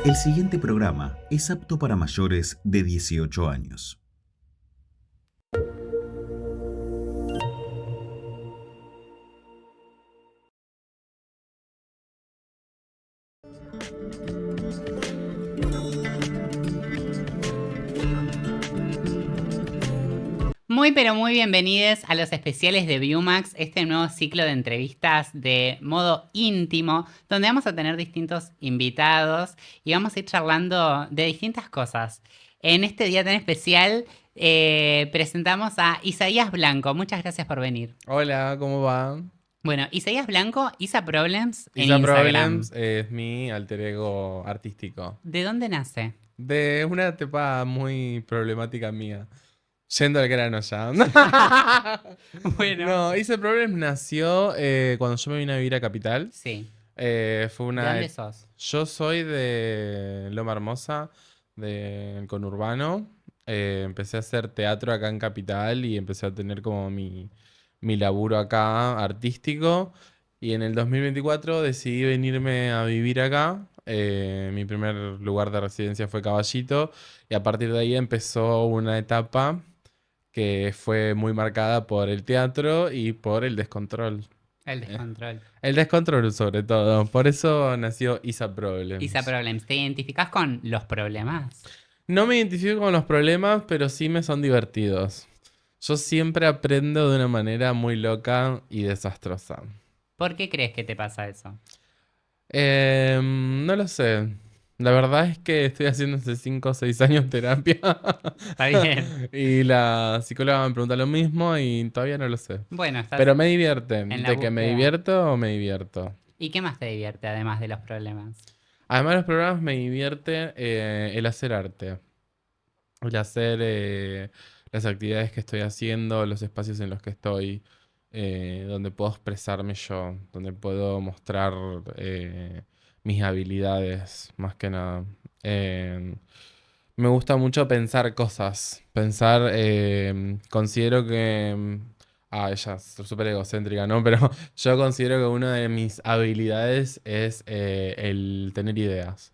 El siguiente programa es apto para mayores de 18 años. Muy pero muy bienvenidos a los especiales de Viewmax, este nuevo ciclo de entrevistas de modo íntimo, donde vamos a tener distintos invitados y vamos a ir charlando de distintas cosas. En este día tan especial presentamos a Isaías Blanco. Muchas gracias por venir. Hola, ¿cómo va? Bueno, Isaías Blanco, Isa Problems en Isa Problems Instagram. es mi alter ego artístico. ¿De dónde nace? De una etapa muy problemática mía. Yendo al grano ya. Bueno, No, Isa Problems nació cuando yo me vine a vivir a Capital. sí. Fue ¿De una... dónde sos? Yo soy de Loma Hermosa, del conurbano. Empecé a hacer teatro acá en Capital y empecé a tener como mi laburo acá artístico. Y en el 2024 decidí venirme a vivir acá. Mi primer lugar de residencia fue Caballito. Y a partir de ahí empezó una etapa que fue muy marcada por el teatro y por el descontrol. El Eh, descontrol. El descontrol sobre todo. Por eso nació Isa Isa Problems. Problems, ¿te identificás con los problemas? No me identifico con los problemas, pero sí me son divertidos. Yo siempre aprendo de una manera muy loca y desastrosa. ¿Por qué crees que te pasa eso? No lo sé. La verdad es que estoy haciendo hace 5 o 6 años terapia. Está bien. Y la psicóloga me pregunta lo mismo y todavía no lo sé. Bueno, estás Pero me divierte. en la ¿De que me búsqueda. divierto o me divierto? ¿Y qué más te divierte además de los problemas? Además de los programas me divierte el hacer arte. El hacer las actividades que estoy haciendo, los espacios en los que estoy, donde puedo expresarme yo, donde puedo mostrar mis habilidades, más que nada. Eh, Me gusta mucho pensar cosas, considero que... ella es súper egocéntrica, ¿no? Pero yo considero que una de mis habilidades es el tener ideas,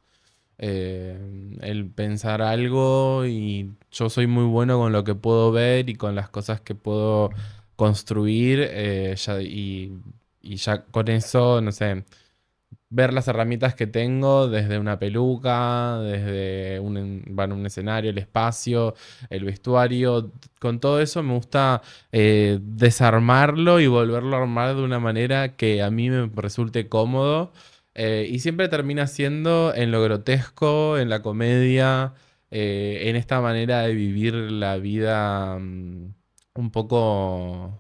el pensar algo, y yo soy muy bueno con lo que puedo ver y con las cosas que puedo construir, y ya con eso, no sé, ver las herramientas que tengo desde una peluca, desde bueno, un escenario, el espacio, el vestuario. Con todo eso me gusta desarmarlo y volverlo a armar de una manera que a mí me resulte cómodo. Y siempre termina siendo en lo grotesco, en la comedia, en esta manera de vivir la vida un poco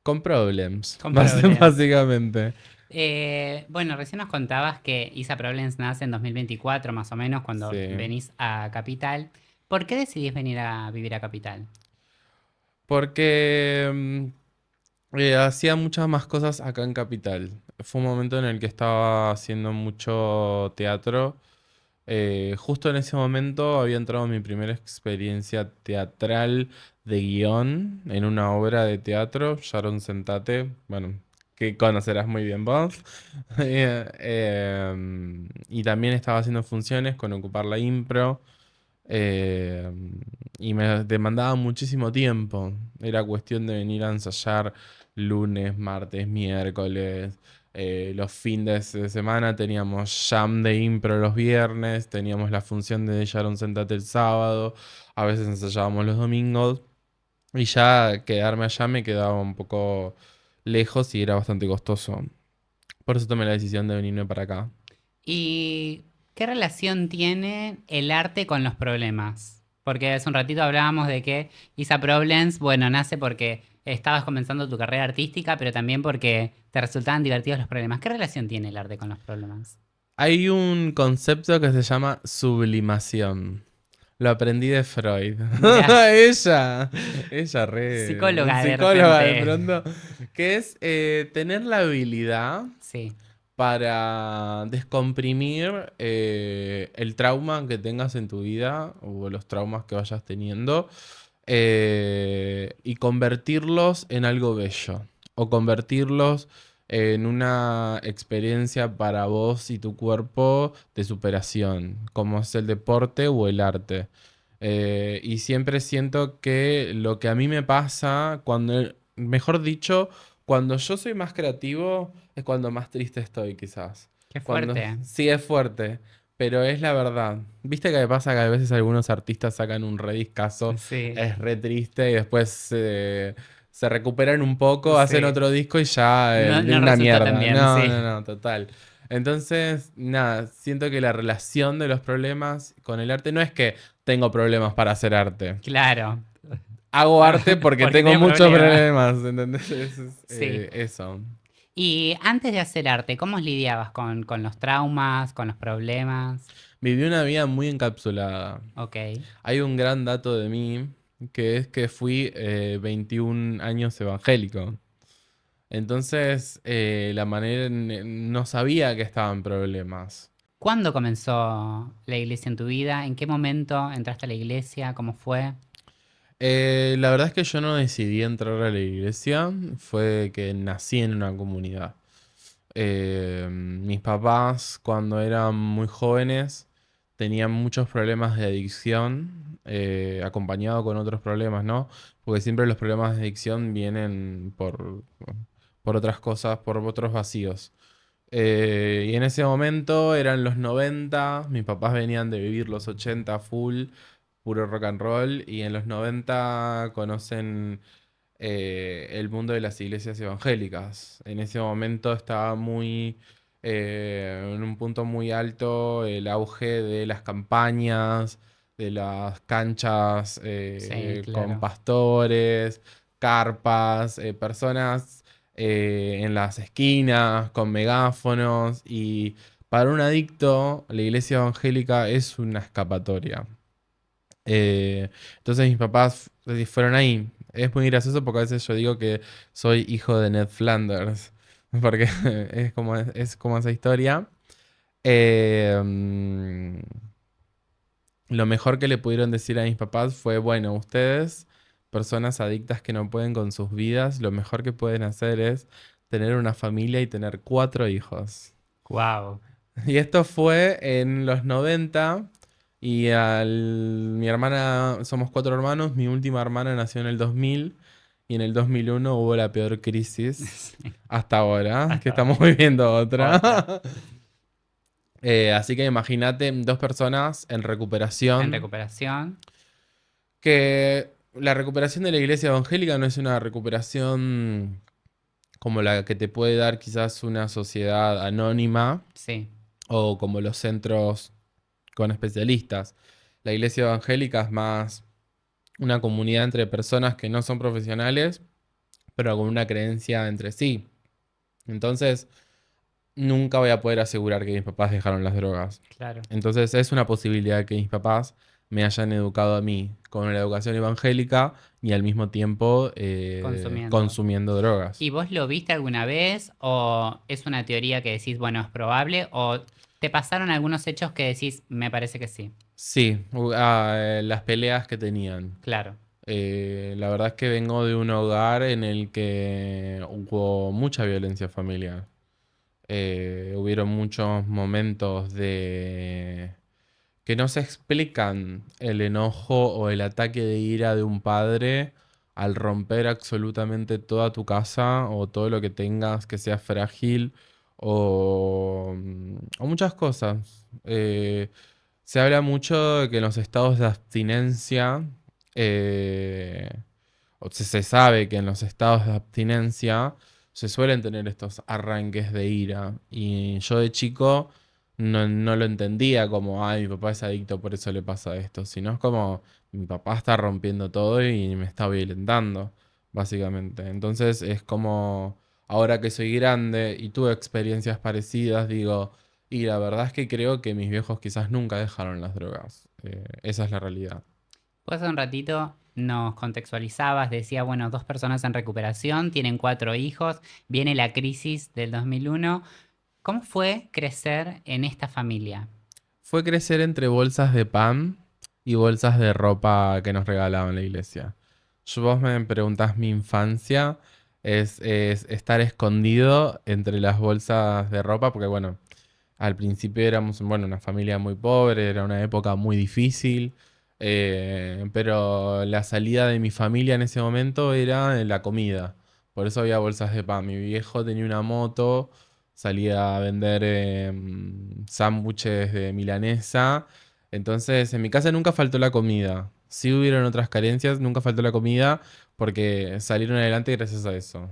con problems, Con problemas. básicamente. Bueno, recién nos contabas que Isa Problems nace en 2024, más o menos, cuando Sí. venís a Capital. ¿Por qué decidís venir a vivir a Capital? Porque hacía muchas más cosas acá en Capital. Fue un momento en el que estaba haciendo mucho teatro. Justo en ese momento había entrado mi primera experiencia teatral de guión en una obra de teatro, Sharon Sentate, bueno, que conocerás muy bien vos. Y también estaba haciendo funciones con Ocupar la Impro. eh, y me demandaba muchísimo tiempo. Era cuestión de venir a ensayar lunes, martes, miércoles. Los fines de semana teníamos jam de impro los viernes, teníamos la función de Sharon Sentate el sábado, a veces ensayábamos los domingos, y ya quedarme allá me quedaba un poco lejos y era bastante costoso. Por eso tomé la decisión de venirme para acá. ¿Y qué relación tiene el arte con los problemas? Porque hace un ratito hablábamos de que Isa Problems, bueno, nace porque estabas comenzando tu carrera artística, pero también porque te resultaban divertidos los problemas. ¿Qué relación tiene el arte con los problemas? Hay un concepto que se llama sublimación. Lo aprendí de Freud. Mira, ella re psicóloga de psicóloga de repente. pronto, que es tener la habilidad Sí, para descomprimir el trauma que tengas en tu vida o los traumas que vayas teniendo, y convertirlos en algo bello o convertirlos en una experiencia para vos y tu cuerpo de superación, como es el deporte o el arte. Y siempre siento que lo que a mí me pasa, mejor dicho, cuando yo soy más creativo, es cuando más triste estoy, quizás. Qué Cuando fuerte. sí es fuerte, pero es la verdad. ¿Viste que me pasa que a veces algunos artistas sacan un re discazo, Sí, es re triste y después se recuperan un poco, hacen sí. otro disco y ya No, de no una resultó tan mierda? bien, No, sí. no, no, total. Entonces, nada, siento que la relación de los problemas con el arte no es que tengo problemas para hacer arte. Claro. Hago arte porque Porque tengo tengo muchos problemas. problemas, ¿entendés? Sí. Eso. Y antes de hacer arte, ¿cómo lidiabas con los traumas, con los problemas? Viví una vida muy encapsulada. Ok. Hay un gran dato de mí que es que fui 21 años evangélico. Entonces, la manera no sabía que estaban problemas. ¿Cuándo comenzó la iglesia en tu vida? ¿En qué momento entraste a la iglesia? ¿Cómo fue? La verdad es que yo no decidí entrar a la iglesia, fue que nací en una comunidad. Mis papás, cuando eran muy jóvenes, tenían muchos problemas de adicción, acompañado con otros problemas, ¿no? Porque siempre los problemas de adicción vienen por otras cosas, por otros vacíos. Y en ese momento eran los 90, mis papás venían de vivir los 80 full, puro rock and roll, y en los 90 conocen el mundo de las iglesias evangélicas. En ese momento estaba en un punto muy alto el auge de las campañas, de las canchas Sí, con claro. pastores, carpas, personas en las esquinas con megáfonos y para un adicto la iglesia evangélica es una escapatoria. Eh, entonces mis papás fueron ahí. Es muy gracioso porque a veces yo digo que soy hijo de Ned Flanders, porque es como esa historia. Mm, lo mejor que le pudieron decir a mis papás fue, bueno, ustedes, personas adictas que no pueden con sus vidas, lo mejor que pueden hacer es tener una familia y tener 4 hijos. Wow. Y esto fue en los 90 y mi hermana, somos 4 hermanos, mi última hermana nació en el 2000 y en el 2001 hubo la peor crisis Sí, hasta ahora, que hasta estamos ahora. viviendo otra. Otra. Así que imagínate 2 personas en En recuperación, recuperación. que la recuperación de la iglesia evangélica no es una recuperación como la que te puede dar quizás una sociedad anónima Sí. o como los centros con especialistas. La iglesia evangélica es más una comunidad entre personas que no son profesionales, pero con una creencia entre sí. Entonces, nunca voy a poder asegurar que mis papás dejaron las drogas. Claro. Entonces, es una posibilidad que mis papás me hayan educado a mí con la educación evangélica y al mismo tiempo Consumiendo. consumiendo drogas. ¿Y vos lo viste alguna vez o es una teoría que decís, bueno, es probable o te pasaron algunos hechos que decís, me parece que sí? Sí, las peleas que tenían. Claro. La verdad es que vengo de un hogar en el que hubo mucha violencia familiar. Hubieron muchos momentos de que no se explican el enojo o el ataque de ira de un padre al romper absolutamente toda tu casa o todo lo que tengas que sea frágil o muchas cosas. Se habla mucho de que en los estados de abstinencia, eh, se sabe que en los estados de abstinencia se suelen tener estos arranques de ira. Y yo de chico no lo entendía como, ay, mi papá es adicto, por eso le pasa esto. Sino es como, mi papá está rompiendo todo y me está violentando, básicamente. Entonces es como, ahora que soy grande y tuve experiencias parecidas, digo, y la verdad es que creo que mis viejos quizás nunca dejaron las drogas. Esa es la realidad. Pues hace un ratito nos contextualizabas, decía, bueno, 2 personas en recuperación, tienen 4 hijos, viene la crisis del 2001. ¿Cómo fue crecer en esta familia? Fue crecer entre bolsas de pan y bolsas de ropa que nos regalaban en la iglesia. Vos me preguntás mi infancia. Es estar escondido entre las bolsas de ropa, porque bueno, al principio éramos, bueno, una familia muy pobre, era una época muy difícil, pero la salida de mi familia en ese momento era en la comida. Por eso había bolsas de pan. Mi viejo tenía una moto, salía a vender sándwiches de milanesa. Entonces, en mi casa nunca faltó la comida. Sí hubieron otras carencias, nunca faltó la comida porque salieron adelante gracias a eso.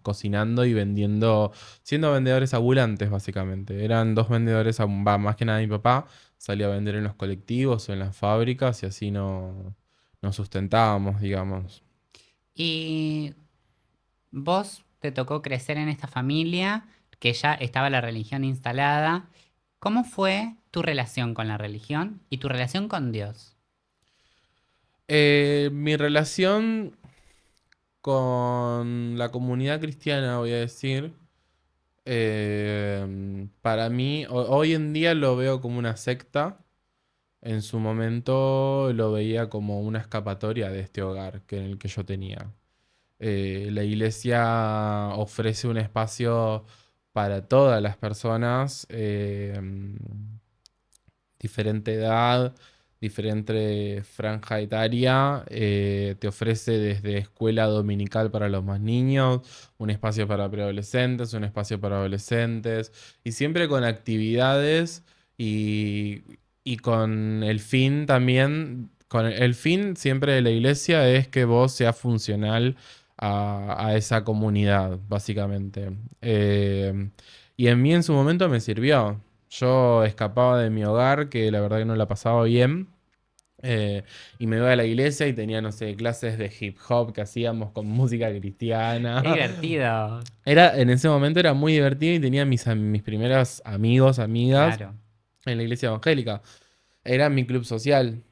Cocinando y vendiendo, siendo vendedores ambulantes, básicamente. Eran dos vendedores, más que nada mi papá, salía a vender en los colectivos o en las fábricas y así no, nos sustentábamos, digamos. Y vos te tocó crecer en esta familia, que ya estaba la religión instalada. ¿Cómo fue tu relación con la religión y tu relación con Dios? Mi relación con la comunidad cristiana, voy a decir, para mí, hoy en día lo veo como una secta. En su momento lo veía como una escapatoria de este hogar en el que yo tenía. La iglesia ofrece un espacio para todas las personas, diferente edad, diferente franja etaria. Te ofrece desde escuela dominical para los más niños, un espacio para preadolescentes, un espacio para adolescentes, y siempre con actividades y, y con el fin también, con el fin siempre de la iglesia es que vos seas funcional a esa comunidad, básicamente. Y en mí en su momento me sirvió. Yo escapaba de mi hogar, que la verdad que no la pasaba bien, y me iba a la iglesia y tenía, no sé, clases de hip hop que hacíamos con música ¡Qué cristiana. divertido! En ese momento era muy divertido y tenía mis primeros amigos, amigas Claro. en la iglesia evangélica. Era mi club social.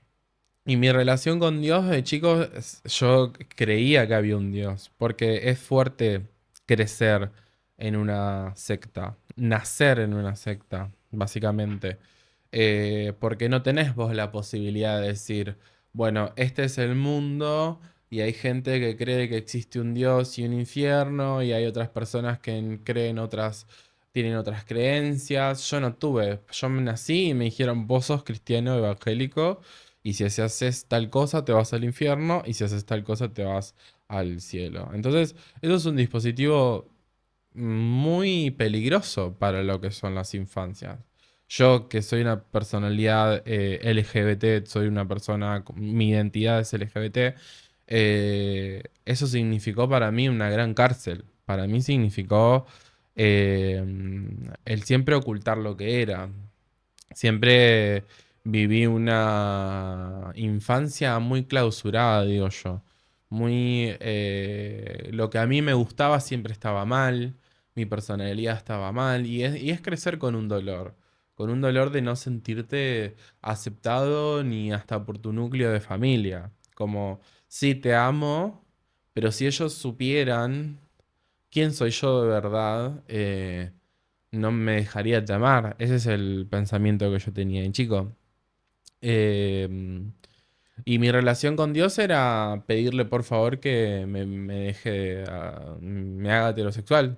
Y mi relación con Dios de chico, yo creía que había un Dios, porque es fuerte crecer en una secta, nacer en una secta, básicamente. Porque no tenés vos la posibilidad de decir, bueno, este es el mundo y hay gente que cree que existe un Dios y un infierno y hay otras personas que creen otras, tienen otras creencias. Yo no tuve, yo me nací y me dijeron, vos sos cristiano evangélico. Y si haces tal cosa, te vas al infierno. Y si haces tal cosa, te vas al cielo. Entonces, eso es un dispositivo muy peligroso para lo que son las infancias. Yo, que soy una personalidad LGBT, soy una persona, mi identidad es LGBT, eso significó para mí una gran cárcel. Para mí significó eh, el siempre ocultar lo que era. Siempre viví una infancia muy clausurada, digo yo. Muy, lo que a mí me gustaba siempre estaba mal, mi personalidad estaba mal, y es crecer con un dolor de no sentirte aceptado ni hasta por tu núcleo de familia. Como, sí, te amo, pero si ellos supieran quién soy yo de verdad, no me dejaría de amar. Ese es el pensamiento que yo tenía en chico. Eh, y mi relación con Dios era pedirle por favor que me deje, me haga heterosexual,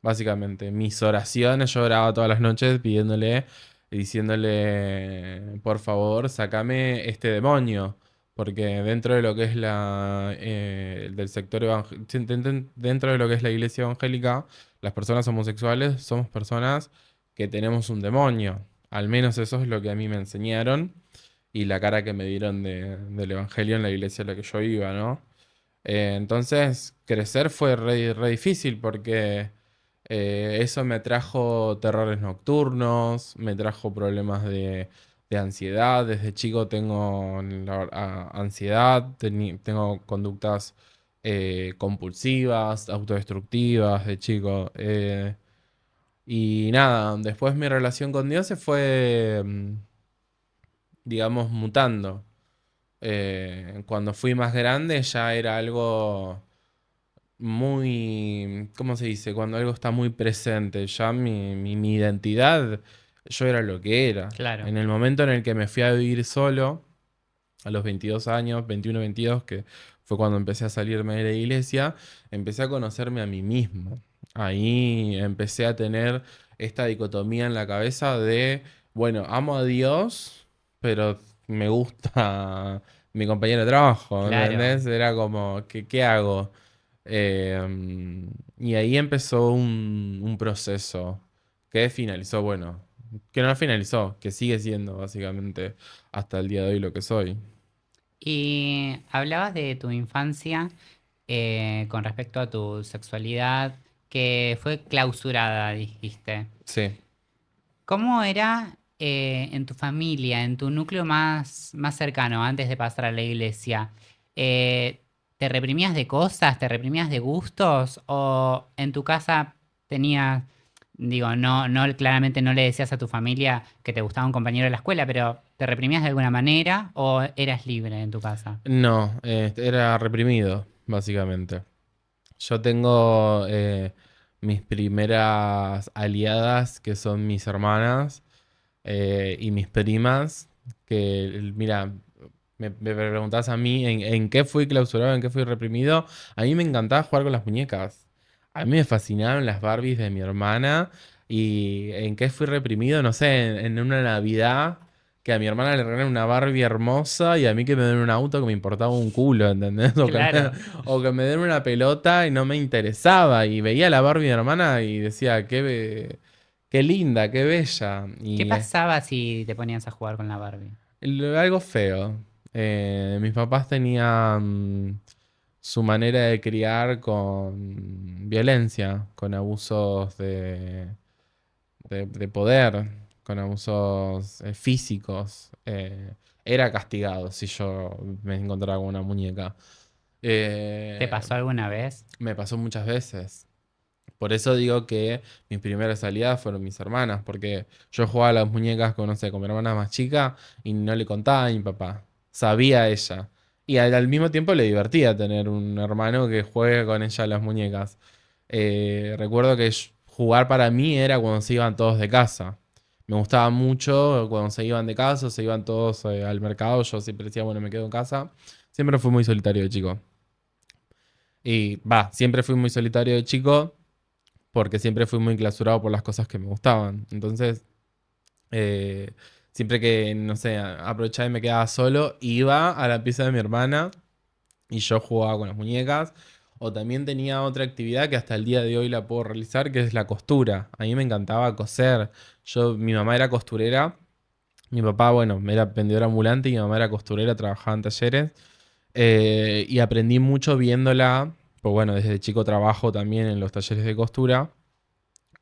básicamente. Mis oraciones, yo oraba todas las noches pidiéndole y diciéndole, por favor, sacame este demonio. Porque dentro de lo que es del sector dentro de lo que es la iglesia evangélica, las personas homosexuales somos personas que tenemos un demonio. Al menos eso es lo que a mí me enseñaron y la cara que me dieron del evangelio en la iglesia a la que yo iba, ¿no? Entonces, crecer fue re difícil porque eso me trajo terrores nocturnos, me trajo problemas de ansiedad. Desde chico tengo ansiedad, tengo conductas compulsivas, autodestructivas de chico. Y nada, después mi relación con Dios se fue, digamos, mutando. Cuando fui más grande ya era algo muy, ¿cómo se dice? Cuando algo está muy presente, ya mi identidad, yo era lo que era. Claro. En el momento en el que me fui a vivir solo, a los 22 años, 21, 22, que fue cuando empecé a salirme de la iglesia, empecé a conocerme a mí mismo. Ahí empecé a tener esta dicotomía en la cabeza de, bueno, amo a Dios, pero me gusta mi compañero de trabajo, Claro. ¿entendés? Era como, ¿qué hago? Y ahí empezó un proceso que finalizó, bueno, que no finalizó, que sigue siendo básicamente hasta el día de hoy lo que soy. Y hablabas de tu infancia con respecto a tu sexualidad, que fue clausurada, dijiste. Sí. ¿Cómo era en tu familia, en tu núcleo más cercano, antes de pasar a la iglesia? ¿Te reprimías de cosas, te reprimías de gustos? ¿O en tu casa tenías, digo, claramente no le decías a tu familia que te gustaba un compañero de la escuela, pero ¿te reprimías de alguna manera o eras libre en tu casa? No, era reprimido, básicamente. Yo tengo mis primeras aliadas, que son mis hermanas y mis primas, que, mira, me preguntás a mí en qué fui clausurado, en qué fui reprimido. A mí me encantaba jugar con las muñecas. A mí me fascinaban las Barbies de mi hermana. Y en qué fui reprimido, no sé, en una Navidad que a mi hermana le regalaron una Barbie hermosa y a mí que me den un auto que me importaba un culo, ¿entendés? Claro. O que me den una pelota y no me interesaba. Y veía la Barbie de mi hermana y decía, qué linda, qué bella. ¿Qué Y pasaba si te ponías a jugar con la Barbie? algo feo. Mis papás tenían su manera de criar con violencia, con abusos de poder, con abusos físicos. Era castigado si yo me encontraba con una muñeca. ¿Te Eh, pasó alguna vez? Me pasó muchas veces. Por eso digo que mis primeras salidas fueron mis hermanas, porque yo jugaba a las muñecas con, no sé, con mi hermana más chica y no le contaba a mi papá. Sabía ella. Y al mismo tiempo le divertía tener un hermano que juegue con ella a las muñecas. Recuerdo que jugar para mí era cuando se iban todos de casa. Me gustaba mucho cuando se iban de casa, se iban todos al mercado. Yo siempre decía, bueno, me quedo en casa. Siempre fui muy solitario de chico. Y va, siempre fui muy solitario de chico porque siempre fui muy clausurado por las cosas que me gustaban. Entonces, eh, siempre que, no sé, aprovechaba y me quedaba solo, iba a la pieza de mi hermana y yo jugaba con las muñecas. O también tenía otra actividad que hasta el día de hoy la puedo realizar, que es la costura. A mí me encantaba coser. Mi mamá era costurera, mi papá, bueno, era vendedor ambulante y mi mamá era costurera, trabajaba en talleres. Y aprendí mucho viéndola, pues bueno, desde chico trabajo también en los talleres de costura.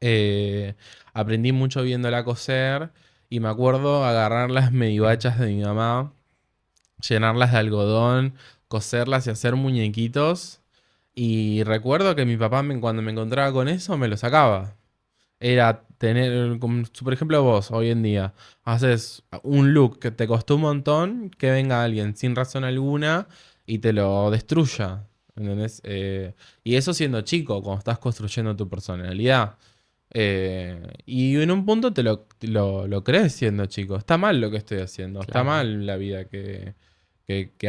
Eh, Aprendí mucho viéndola coser y me acuerdo agarrar las medivachas de mi mamá, llenarlas de algodón, coserlas y hacer muñequitos. Y recuerdo que mi papá cuando me encontraba con eso me lo sacaba. Era tener, como, por ejemplo vos hoy en día, haces un look que te costó un montón, que venga alguien sin razón alguna y te lo destruya. ¿Entendés? Y eso siendo chico, cuando estás construyendo tu personalidad. Y en un punto lo crees siendo chico. Está mal lo que estoy haciendo. Está Claro. mal la vida que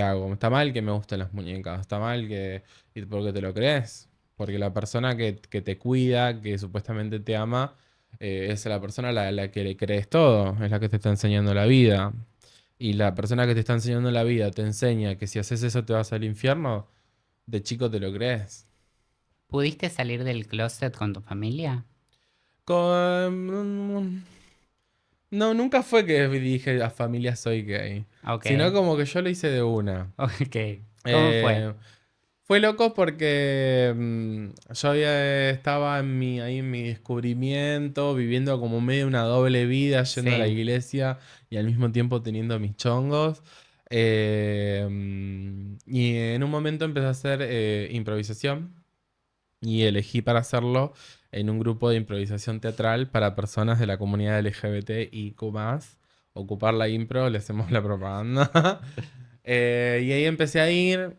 hago. Está mal que me gusten las muñecas. Está mal que... ¿Y porque te lo crees? Porque la persona que te cuida, que supuestamente te ama, es la persona a la que le crees todo. Es la que te está enseñando la vida. Y la persona que te está enseñando la vida te enseña que si haces eso te vas al infierno. De chico te lo crees. ¿Pudiste salir del closet con tu familia? Con... No, nunca fue que dije a familia soy gay, Ok, sino como que yo lo hice de una. ok. ¿Cómo fue? Eh, Fue loco porque yo estaba ahí en mi descubrimiento, viviendo como medio una doble vida, yendo a la Sí. iglesia y al mismo tiempo teniendo mis chongos. Y en un momento empecé a hacer improvisación y elegí para hacerlo en un grupo de improvisación teatral para personas de la comunidad LGBTIQ+. Ocupar la impro, le hacemos la propaganda. Y ahí empecé a ir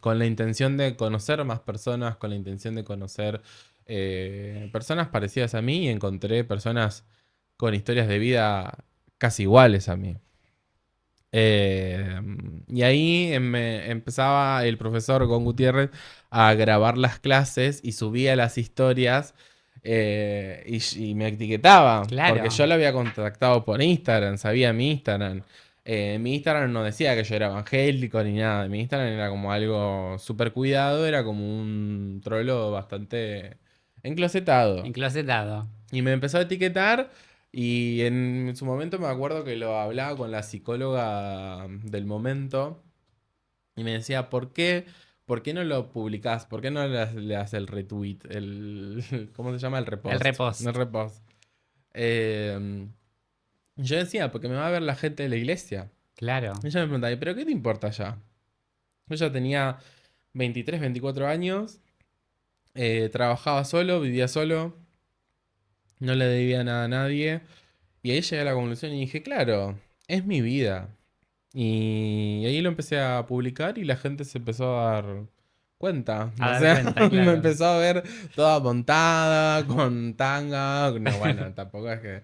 con la intención de conocer más personas, con la intención de conocer personas parecidas a mí y encontré personas con historias de vida casi iguales a mí. Eh, y ahí empezaba el profesor Gon Gutiérrez a grabar las clases y subía las historias y me etiquetaba, porque Claro. yo lo había contactado por Instagram, sabía mi Instagram. Mi Instagram no decía que yo era evangélico ni nada, mi Instagram era como algo súper cuidado, era como un trolo bastante enclosetado. Enclosetado. Y me empezó a etiquetar y en su momento me acuerdo que lo hablaba con la psicóloga del momento y me decía, por qué no lo publicás? ¿Por qué no le das el retweet? ¿Cómo se llama? El El repost. El repost. repost. Eh, yo decía, porque me va a ver la gente de la iglesia. Claro. Y ella me preguntaba, ¿pero qué te importa ya? Yo ya tenía 23, 24 años, trabajaba solo, vivía solo, no le debía nada a nadie. Y ahí llegué a la conclusión y dije, claro, es mi vida. Y ahí lo empecé a publicar y la gente se empezó a dar cuenta. A O dar sea, cuenta, me claro. empezó a ver toda montada, con tanga. No, bueno, tampoco es que...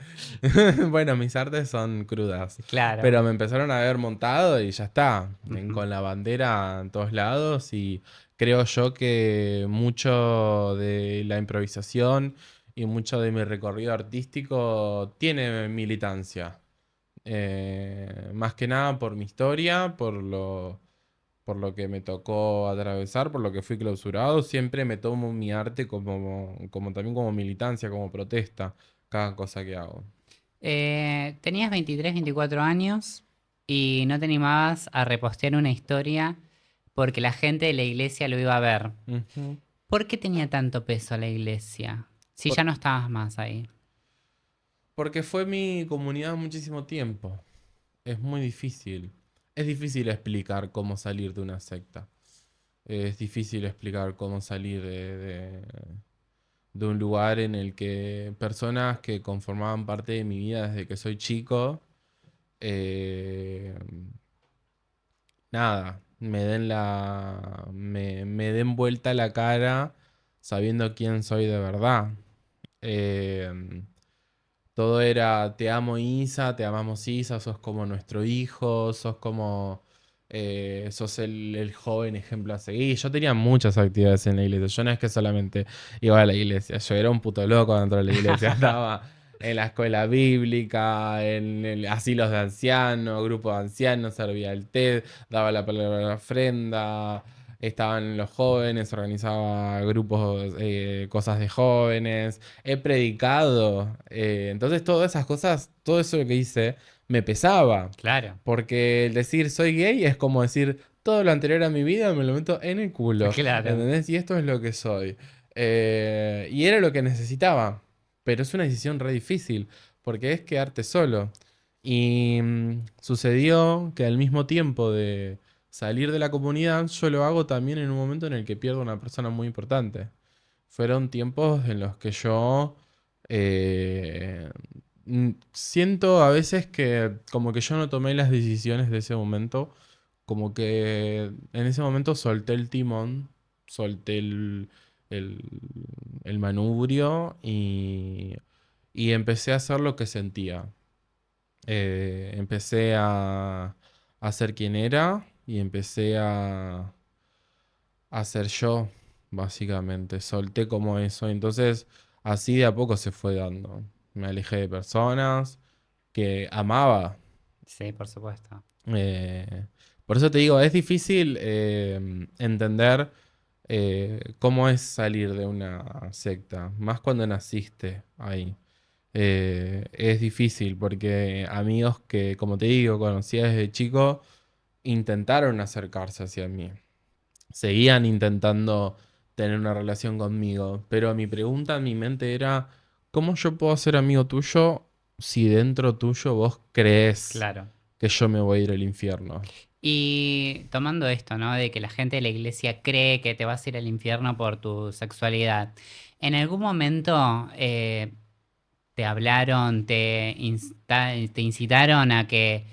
Bueno, mis artes son crudas. Claro. Pero me empezaron a ver montado y ya está. Ujú. Con la bandera en todos lados. Y creo yo que mucho de la improvisación y mucho de mi recorrido artístico tiene militancia. Más que nada por mi historia, por lo que me tocó atravesar, por lo que fui clausurado. Siempre me tomo mi arte como también como militancia, como protesta, cada cosa que hago. Tenías 23, 24 años y no te animabas a repostear una historia porque la gente de la iglesia lo iba a ver. Ujú. ¿Por qué tenía tanto peso la iglesia? Si Por- ya no estabas más ahí. Porque fue mi comunidad muchísimo tiempo. Es muy difícil. Es difícil explicar cómo salir de una secta. Es difícil explicar cómo salir de un lugar en el que personas que conformaban parte de mi vida desde que soy chico, eh, nada, me den vuelta la cara sabiendo quién soy de verdad. Eh, Todo era, te amo Isa, te amamos Isa, sos como nuestro hijo, sos como, sos el joven ejemplo a seguir. Yo tenía muchas actividades en la iglesia, yo no es que solamente iba a la iglesia, yo era un puto loco dentro de la iglesia, estaba en la escuela bíblica, en el asilos de ancianos, grupo de ancianos, servía el té, daba la palabra de la ofrenda. Estaban los jóvenes, organizaba grupos, cosas de jóvenes, he predicado. Entonces todas esas cosas, todo eso que hice, me pesaba. Claro, Porque el decir soy gay es como decir todo lo anterior a mi vida me lo meto en el culo. claro. ¿Entendés? Y esto es lo que soy. Y era lo que necesitaba. Pero es una decisión re difícil. Porque es quedarte solo. Y sucedió que al mismo tiempo de salir de la comunidad, yo lo hago también en un momento en el que pierdo a una persona muy importante. Fueron tiempos en los que yo eh, siento a veces que como que yo no tomé las decisiones de ese momento, como que en ese momento solté el timón, solté el, el manubrio y empecé a hacer lo que sentía. Empecé a ser quien era y empecé a ser yo, básicamente. Solté como eso. Entonces, así de a poco se fue dando. Me alejé de personas que amaba. Sí, por supuesto. Eh, por eso te digo, es difícil entender cómo es salir de una secta, más cuando naciste ahí. Es difícil porque amigos que, como te digo, conocía desde chico, intentaron acercarse hacia mí. Seguían intentando tener una relación conmigo, pero mi pregunta en mi mente era, ¿cómo yo puedo ser amigo tuyo si dentro tuyo vos crees Claro. que yo me voy a ir al infierno? Y tomando esto, ¿no? De que la gente de la iglesia cree que te vas a ir al infierno por tu sexualidad. ¿En algún momento te hablaron, te incitaron a que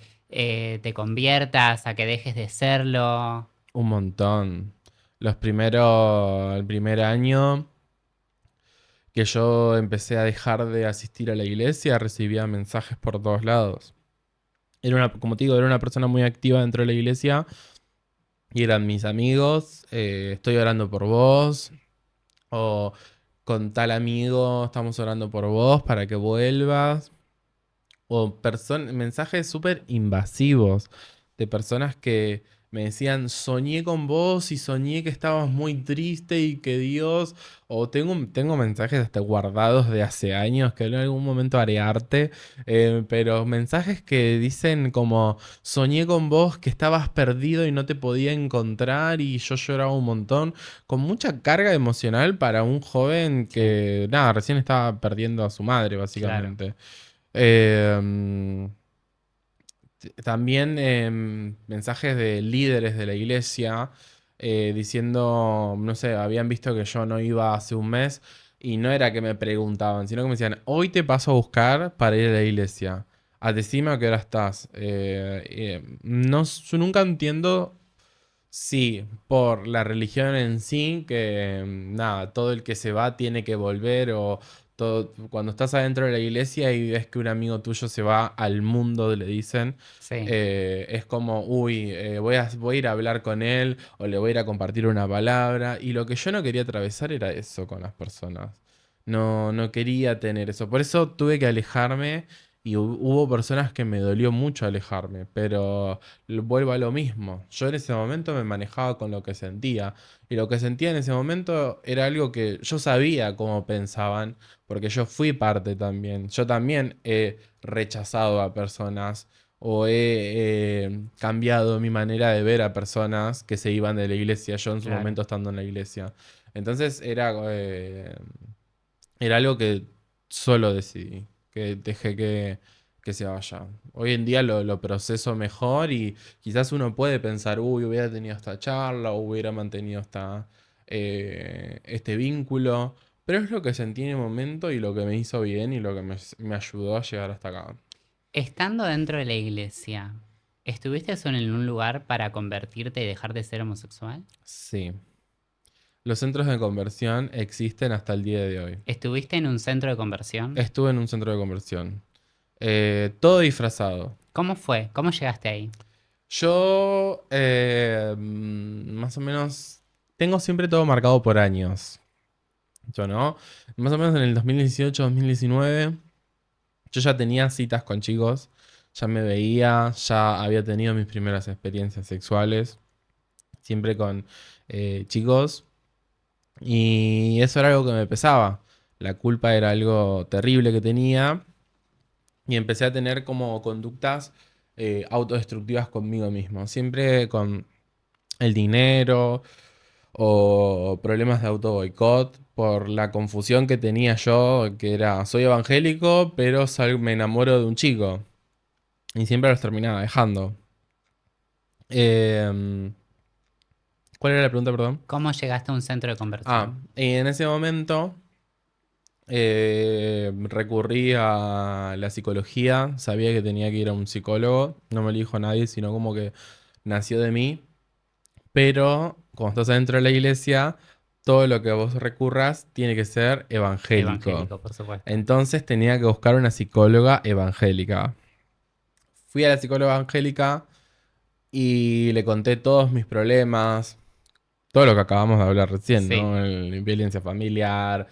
te conviertas, a que dejes de serlo? Un montón. El primer año que yo empecé a dejar de asistir a la iglesia, recibía mensajes por todos lados. Como te digo, era una persona muy activa dentro de la iglesia y eran mis amigos, estoy orando por vos, o con tal amigo estamos orando por vos para que vuelvas. O mensajes súper invasivos de personas que me decían, soñé con vos y soñé que estabas muy triste y que Dios... O tengo mensajes hasta guardados de hace años que en algún momento haré arte, pero mensajes que dicen como, soñé con vos que estabas perdido y no te podía encontrar y yo lloraba un montón, con mucha carga emocional para un joven Sí, que, nada, recién estaba perdiendo a su madre, claro. básicamente. Em, También mensajes de líderes de la iglesia diciendo, no sé, habían visto que yo no iba hace un mes y no era que me preguntaban, sino que me decían, hoy te paso a buscar para ir a la iglesia. Decime a qué hora estás. No, yo nunca entiendo si por la religión en sí, que nada, todo el que se va tiene que volver o todo, cuando estás adentro de la iglesia y ves que un amigo tuyo se va al mundo, le dicen, Sí, es como, uy, voy a ir a hablar con él o le voy a ir a compartir una palabra. Y lo que yo no quería atravesar era eso con las personas. No, no quería tener eso. Por eso tuve que alejarme y hubo personas que me dolió mucho alejarme, pero vuelvo a lo mismo. Yo en ese momento me manejaba con lo que sentía. Y lo que sentía en ese momento era algo que yo sabía cómo pensaban, porque yo fui parte también. Yo también he rechazado a personas o he cambiado mi manera de ver a personas que se iban de la iglesia, yo en su claro. momento estando en la iglesia. Entonces era algo que solo decidí, que dejé que se vaya. Hoy en día lo proceso mejor y quizás uno puede pensar, uy, hubiera tenido esta charla o hubiera mantenido este vínculo, pero es lo que sentí en el momento y lo que me hizo bien y lo que me ayudó a llegar hasta acá. Estando dentro de la iglesia, ¿estuviste solo en un lugar para convertirte y dejar de ser homosexual? Sí, los centros de conversión existen hasta el día de hoy. ¿Estuviste en un centro de conversión? Estuve en un centro de conversión, todo disfrazado. ¿Cómo fue? ¿Cómo llegaste ahí? Yo, más o menos, tengo siempre todo marcado por años. Yo, ¿no? Más o menos en el 2018, 2019, yo ya tenía citas con chicos, ya me veía, ya había tenido mis primeras experiencias sexuales, siempre con chicos, y eso era algo que me pesaba. La culpa era algo terrible que tenía, y empecé a tener como conductas autodestructivas conmigo mismo, siempre con el dinero o problemas de auto boicot por la confusión que tenía yo, que era, soy evangélico, pero me enamoro de un chico. Y siempre los terminaba dejando. Em, ¿Cuál era la pregunta, perdón? ¿Cómo llegaste a un centro de conversión? Y en ese momento recurrí a la psicología, sabía que tenía que ir a un psicólogo, no me lo dijo nadie, sino como que nació de mí. Pero cuando estás dentro de la iglesia, todo lo que vos recurras tiene que ser evangélico. Evangélico, por supuesto. Entonces tenía que buscar una psicóloga evangélica. Fui a la psicóloga evangélica y le conté todos mis problemas, todo lo que acabamos de hablar recién, Sí, ¿no? Violencia familiar,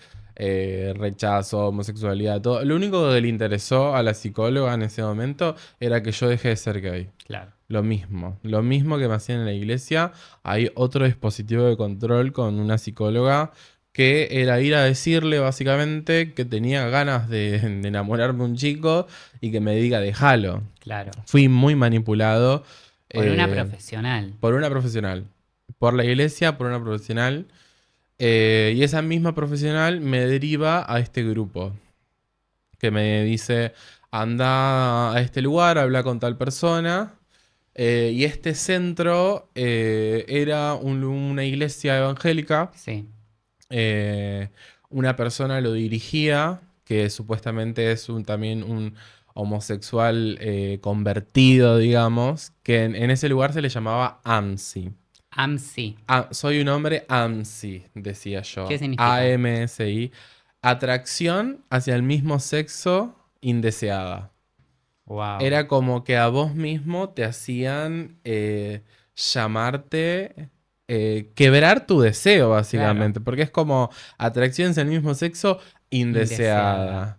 rechazo, homosexualidad, todo. Lo único que le interesó a la psicóloga en ese momento era que yo dejé de ser gay. claro. Lo mismo que me hacían en la iglesia, hay otro dispositivo de control con una psicóloga que era ir a decirle básicamente que tenía ganas de enamorarme de un chico y que me diga déjalo. Claro. Fui muy manipulado Por una eh, profesional. por una profesional, por la iglesia, por una profesional, y esa misma profesional me deriva a este grupo que me dice anda a este lugar, habla con tal persona. Y este centro era una iglesia evangélica. Sí. eh, una persona lo dirigía, que supuestamente es también un homosexual convertido, digamos, que en ese lugar se le llamaba AMSI. AMSI. Soy un hombre AMSI, decía ¿Qué yo. significa? AMSI. Atracción hacia el mismo sexo indeseada. Wow. Era como que a vos mismo te hacían llamarte, quebrar tu deseo, Claro. básicamente, porque es como atracciones al mismo sexo Indeseada. indeseada.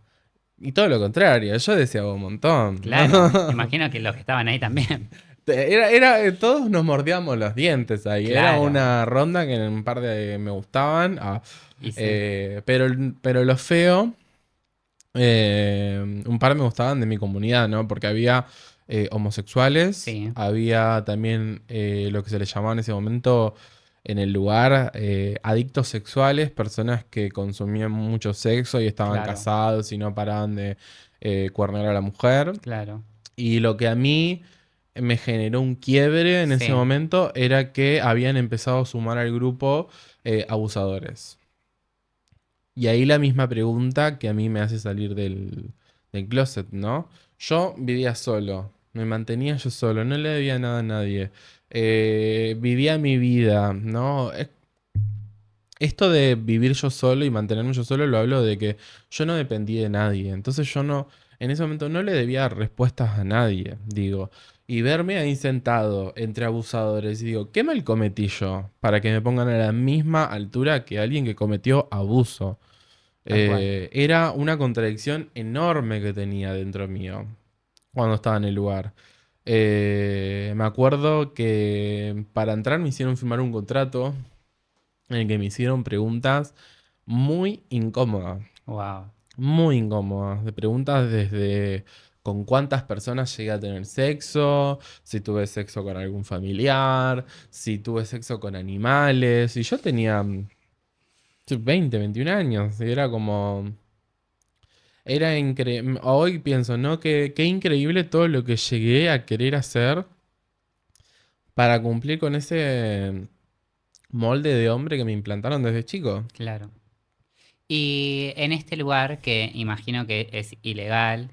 Y todo lo contrario, yo deseaba un montón, ¿no? Claro. Imagino que los que estaban ahí también. Todos nos mordíamos los dientes ahí. Era Claro. una ronda que en un par de me gustaban. Y sí. Pero lo feo, un par me gustaban de mi comunidad, ¿no? Porque había homosexuales, Sí. había también lo que se les llamaba en ese momento en el lugar adictos sexuales, personas que consumían mucho sexo y estaban Claro. casados y no paraban de cuernear a la mujer. Claro. Y lo que a mí me generó un quiebre en ese Sí. momento era que habían empezado a sumar al grupo abusadores. Y ahí la misma pregunta que a mí me hace salir del closet, ¿no? Yo vivía solo, me mantenía yo solo, no le debía nada a nadie. Vivía mi vida, ¿no? Esto de vivir yo solo y mantenerme yo solo lo hablo de que yo no dependí de nadie. Entonces yo no, en ese momento no le debía respuestas a nadie, digo. Y verme ahí sentado entre abusadores y digo, ¿qué mal cometí yo para que me pongan a la misma altura que alguien que cometió abuso? Tal cual. Era una contradicción enorme que tenía dentro mío cuando estaba en el lugar. Me acuerdo que para entrar me hicieron firmar un contrato en el que me hicieron preguntas muy incómodas, Wow. muy incómodas. De preguntas desde con cuántas personas llegué a tener sexo, si tuve sexo con algún familiar, si tuve sexo con animales. Y yo tenía 20, 21 años y era como... Era increíble. Hoy pienso, ¿no? Qué increíble todo lo que llegué a querer hacer para cumplir con ese molde de hombre que me implantaron desde chico. Claro. Y en este lugar, que imagino que es ilegal,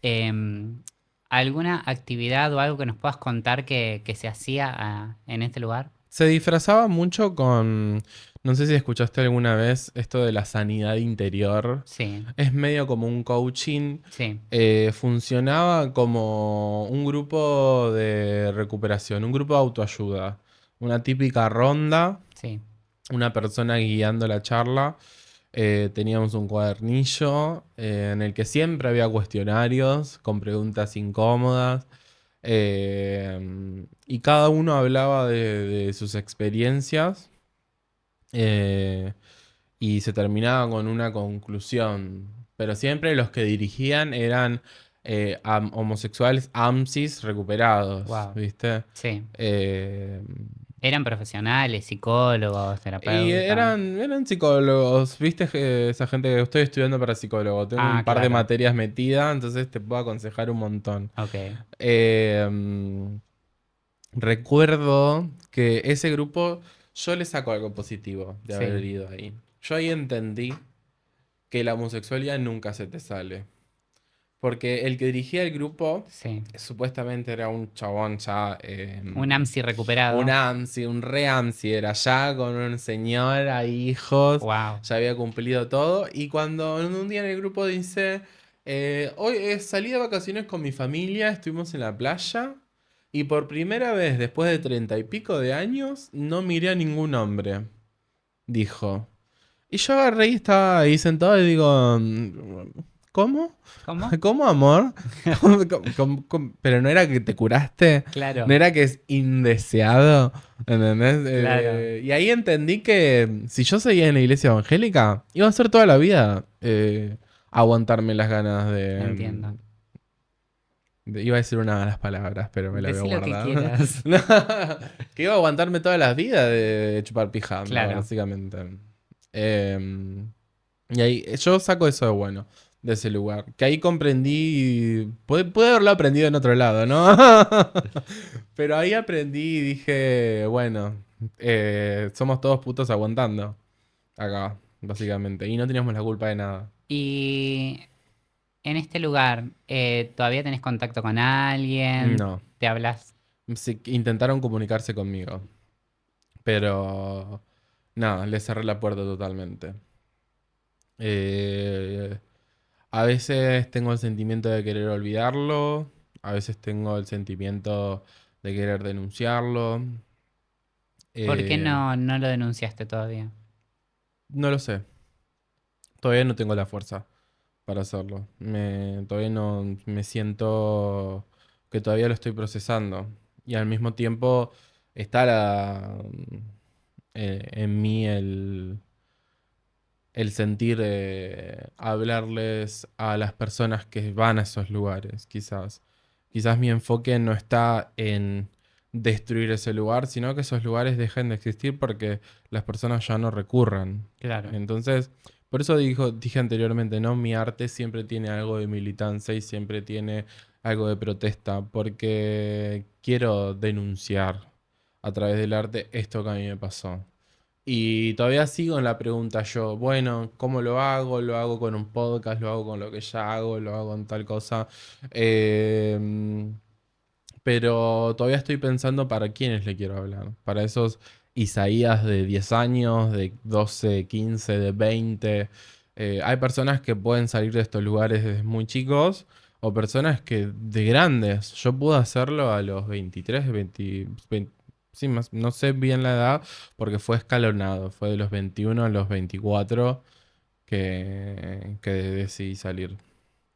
em, ¿alguna actividad o algo que nos puedas contar que se hacía en este lugar? Se disfrazaba mucho con, no sé si escuchaste alguna vez esto de la sanidad interior. Sí, Es medio como un coaching. sí, Funcionaba como un grupo de recuperación, un grupo de autoayuda. Una típica ronda, sí. una persona guiando la charla. Teníamos un cuadernillo en el que siempre había cuestionarios con preguntas incómodas. Y cada uno hablaba de sus experiencias eh, y se terminaba con una conclusión. Pero siempre los que dirigían eran homosexuales AMSIs recuperados, Wow. ¿viste? Sí. Eh, Eran profesionales, psicólogos, y terapeutas. eran psicólogos, ¿viste? Esa gente que estoy estudiando para psicólogo. Tengo un Ah, par de claro. materias metidas, entonces te puedo aconsejar un montón. Ok. Eh, Recuerdo que ese grupo, yo le saco algo positivo de haber Sí, ido ahí. Yo ahí entendí que la homosexualidad nunca se te sale. Porque el que dirigía el grupo sí. supuestamente era un chabón ya, Un AMSI un recuperado. AMSI, un re AMSI, era ya con un señor, hay hijos, Wow. ya había cumplido todo. Y cuando un día en el grupo dice, hoy salí de vacaciones con mi familia, estuvimos en la playa y por primera vez después de 30 y pico de años no miré a ningún hombre, dijo. Y yo agarré y estaba ahí sentado y digo, ¿cómo? ¿Cómo? ¿Cómo, amor? Pero no era que te curaste, no Claro, era que es indeseado, ¿entendés? claro. Y ahí entendí que si yo seguía en la iglesia evangélica, iba a ser toda la vida aguantarme las ganas Entiendo. iba a decir una de las palabras, pero me la voy a Decí lo que guardar. quieras. No, que iba a aguantarme todas las vidas de chupar pijama, Claro. básicamente. Eh, y ahí yo saco eso de bueno, de ese lugar. Que ahí comprendí, puede haberlo aprendido en otro lado, ¿no? Pero ahí aprendí y dije, bueno, somos todos putos aguantando acá, básicamente. Y no teníamos la culpa de nada. Y en este lugar, ¿todavía tenés contacto con alguien? No, ¿Te hablas? sí, intentaron comunicarse conmigo, pero no, les cerré la puerta totalmente. Eh, A veces tengo el sentimiento de querer olvidarlo, a veces tengo el sentimiento de querer denunciarlo. ¿Por qué eh, no lo denunciaste todavía? no lo sé, todavía no tengo la fuerza para hacerlo. Todavía no me siento que todavía lo estoy procesando. Y al mismo tiempo está en mí el sentir hablarles a las personas que van a esos lugares, quizás. Quizás mi enfoque no está en destruir ese lugar, sino que esos lugares dejen de existir porque las personas ya no recurran. Claro. Entonces, por eso dije anteriormente, ¿no? Mi arte siempre tiene algo de militancia y siempre tiene algo de protesta, porque quiero denunciar a través del arte esto que a mí me pasó. Y todavía sigo en la pregunta yo, bueno, ¿cómo lo hago? ¿Lo hago con un podcast? ¿Lo hago con lo que ya hago? ¿Lo hago con tal cosa? Em, pero todavía estoy pensando para quiénes le quiero hablar. Para esos Isaías de 10 años, de 12, 15, de 20. Hay personas que pueden salir de estos lugares desde muy chicos o personas que de grandes. Yo pude hacerlo a los 23, 20, sí, no sé bien la edad porque fue escalonado. Fue de los 21 a los 24 que decidí salir.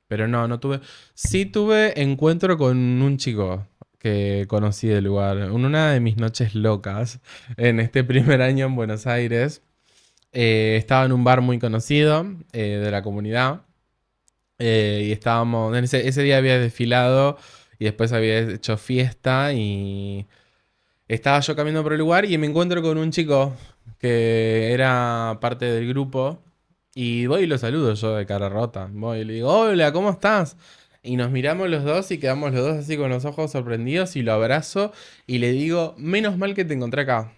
Pero no tuve. Sí tuve encuentro con un chico que conocí del lugar. En una de mis noches locas, en este primer año en Buenos Aires, estaba en un bar muy conocido de la comunidad. Y estábamos. Ese día había desfilado y después había hecho fiesta. Y estaba yo caminando por el lugar y me encuentro con un chico que era parte del grupo. Y voy y lo saludo yo de cara rota. Voy y le digo, hola, ¿cómo estás? Y nos miramos los dos y quedamos los dos así con los ojos sorprendidos y lo abrazo y le digo, menos mal que te encontré acá.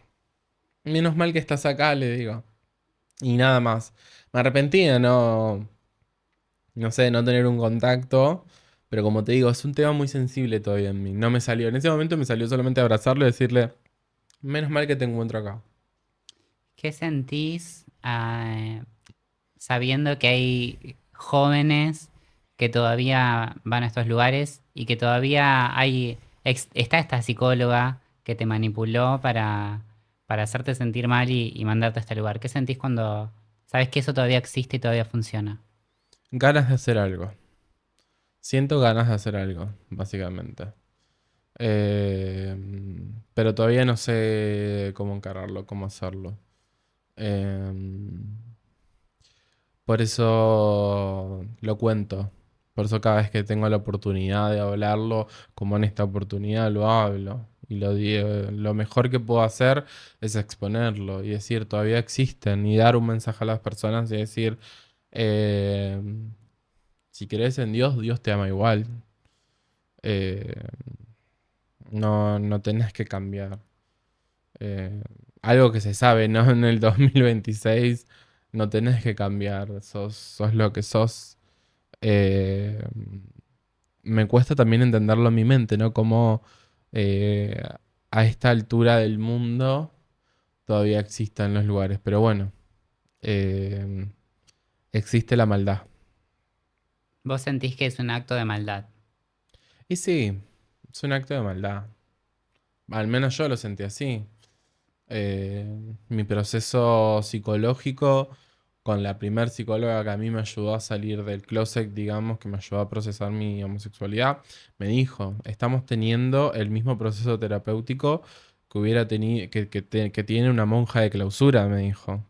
Menos mal que estás acá, le digo. Y nada más. Me arrepentí de no sé, no tener un contacto. Pero como te digo, es un tema muy sensible todavía en mí. No me salió. En ese momento me salió solamente abrazarlo y decirle, menos mal que te encuentro acá. ¿Qué sentís sabiendo que hay jóvenes que todavía van a estos lugares y que todavía está esta psicóloga que te manipuló para hacerte sentir mal y mandarte a este lugar? ¿Qué sentís cuando sabes que eso todavía existe y todavía funciona? Ganas de hacer algo. Siento ganas de hacer algo, básicamente. Eh, pero todavía no sé cómo encararlo, cómo hacerlo. Eh, por eso lo cuento. Por eso cada vez que tengo la oportunidad de hablarlo, como en esta oportunidad, lo hablo. Y lo digo, lo mejor que puedo hacer es exponerlo y decir, todavía existen. Y dar un mensaje a las personas y decir, eh, si crees en Dios, Dios te ama igual. Eh, no tenés que cambiar. Eh, algo que se sabe, ¿no? En el 2026 no tenés que cambiar, sos lo que sos. Eh, Me cuesta también entenderlo en mi mente, ¿no? Como eh, a esta altura del mundo todavía existen los lugares, pero bueno, eh, existe la maldad. ¿Vos sentís que es un acto de maldad? Y sí, es un acto de maldad. Al menos yo lo sentí así. Mi proceso psicológico con la primer psicóloga que a mí me ayudó a salir del closet, digamos, que me ayudó a procesar mi homosexualidad, me dijo, estamos teniendo el mismo proceso terapéutico que hubiera tenido, que tiene una monja de clausura, me dijo.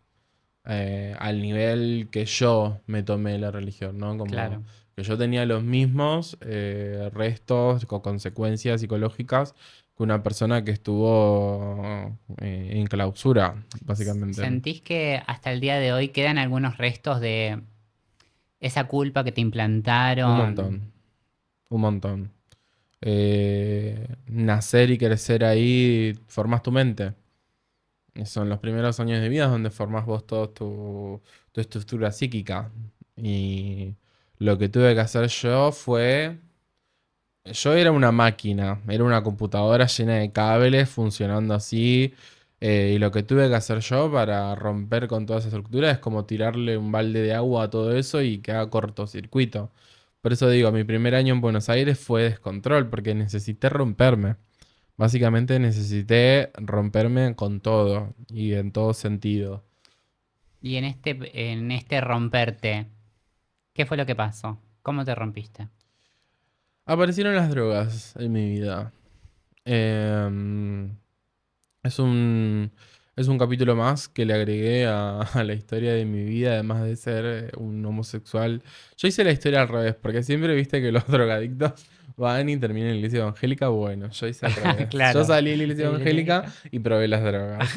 Al nivel que yo me tomé la religión, ¿no? Como Claro. que yo tenía los mismos restos o consecuencias psicológicas que una persona que estuvo en clausura, básicamente. ¿Sentís que hasta el día de hoy quedan algunos restos de esa culpa que te Un implantaron? montón, un montón. Nacer y crecer ahí, formas tu mente. Son los primeros años de vida donde formas vos toda tu estructura psíquica. Y lo que tuve que hacer yo fue. Yo era una máquina, era una computadora llena de cables funcionando así. Y lo que tuve que hacer yo para romper con toda esa estructura es como tirarle un balde de agua a todo eso y que haga cortocircuito. Por eso digo, mi primer año en Buenos Aires fue descontrol, porque necesité romperme. Básicamente necesité romperme con todo y en todo sentido. Y en este romperte, ¿qué fue lo que pasó? ¿Cómo te rompiste? Aparecieron las drogas en mi vida. Em, es un, es un capítulo más que le agregué a la historia de mi vida, además de ser un homosexual. Yo hice la historia al revés, porque siempre viste que los drogadictos van y terminan en la iglesia evangélica. Bueno, yo hice al revés. Yo Claro. salí de la iglesia evangélica y probé las drogas.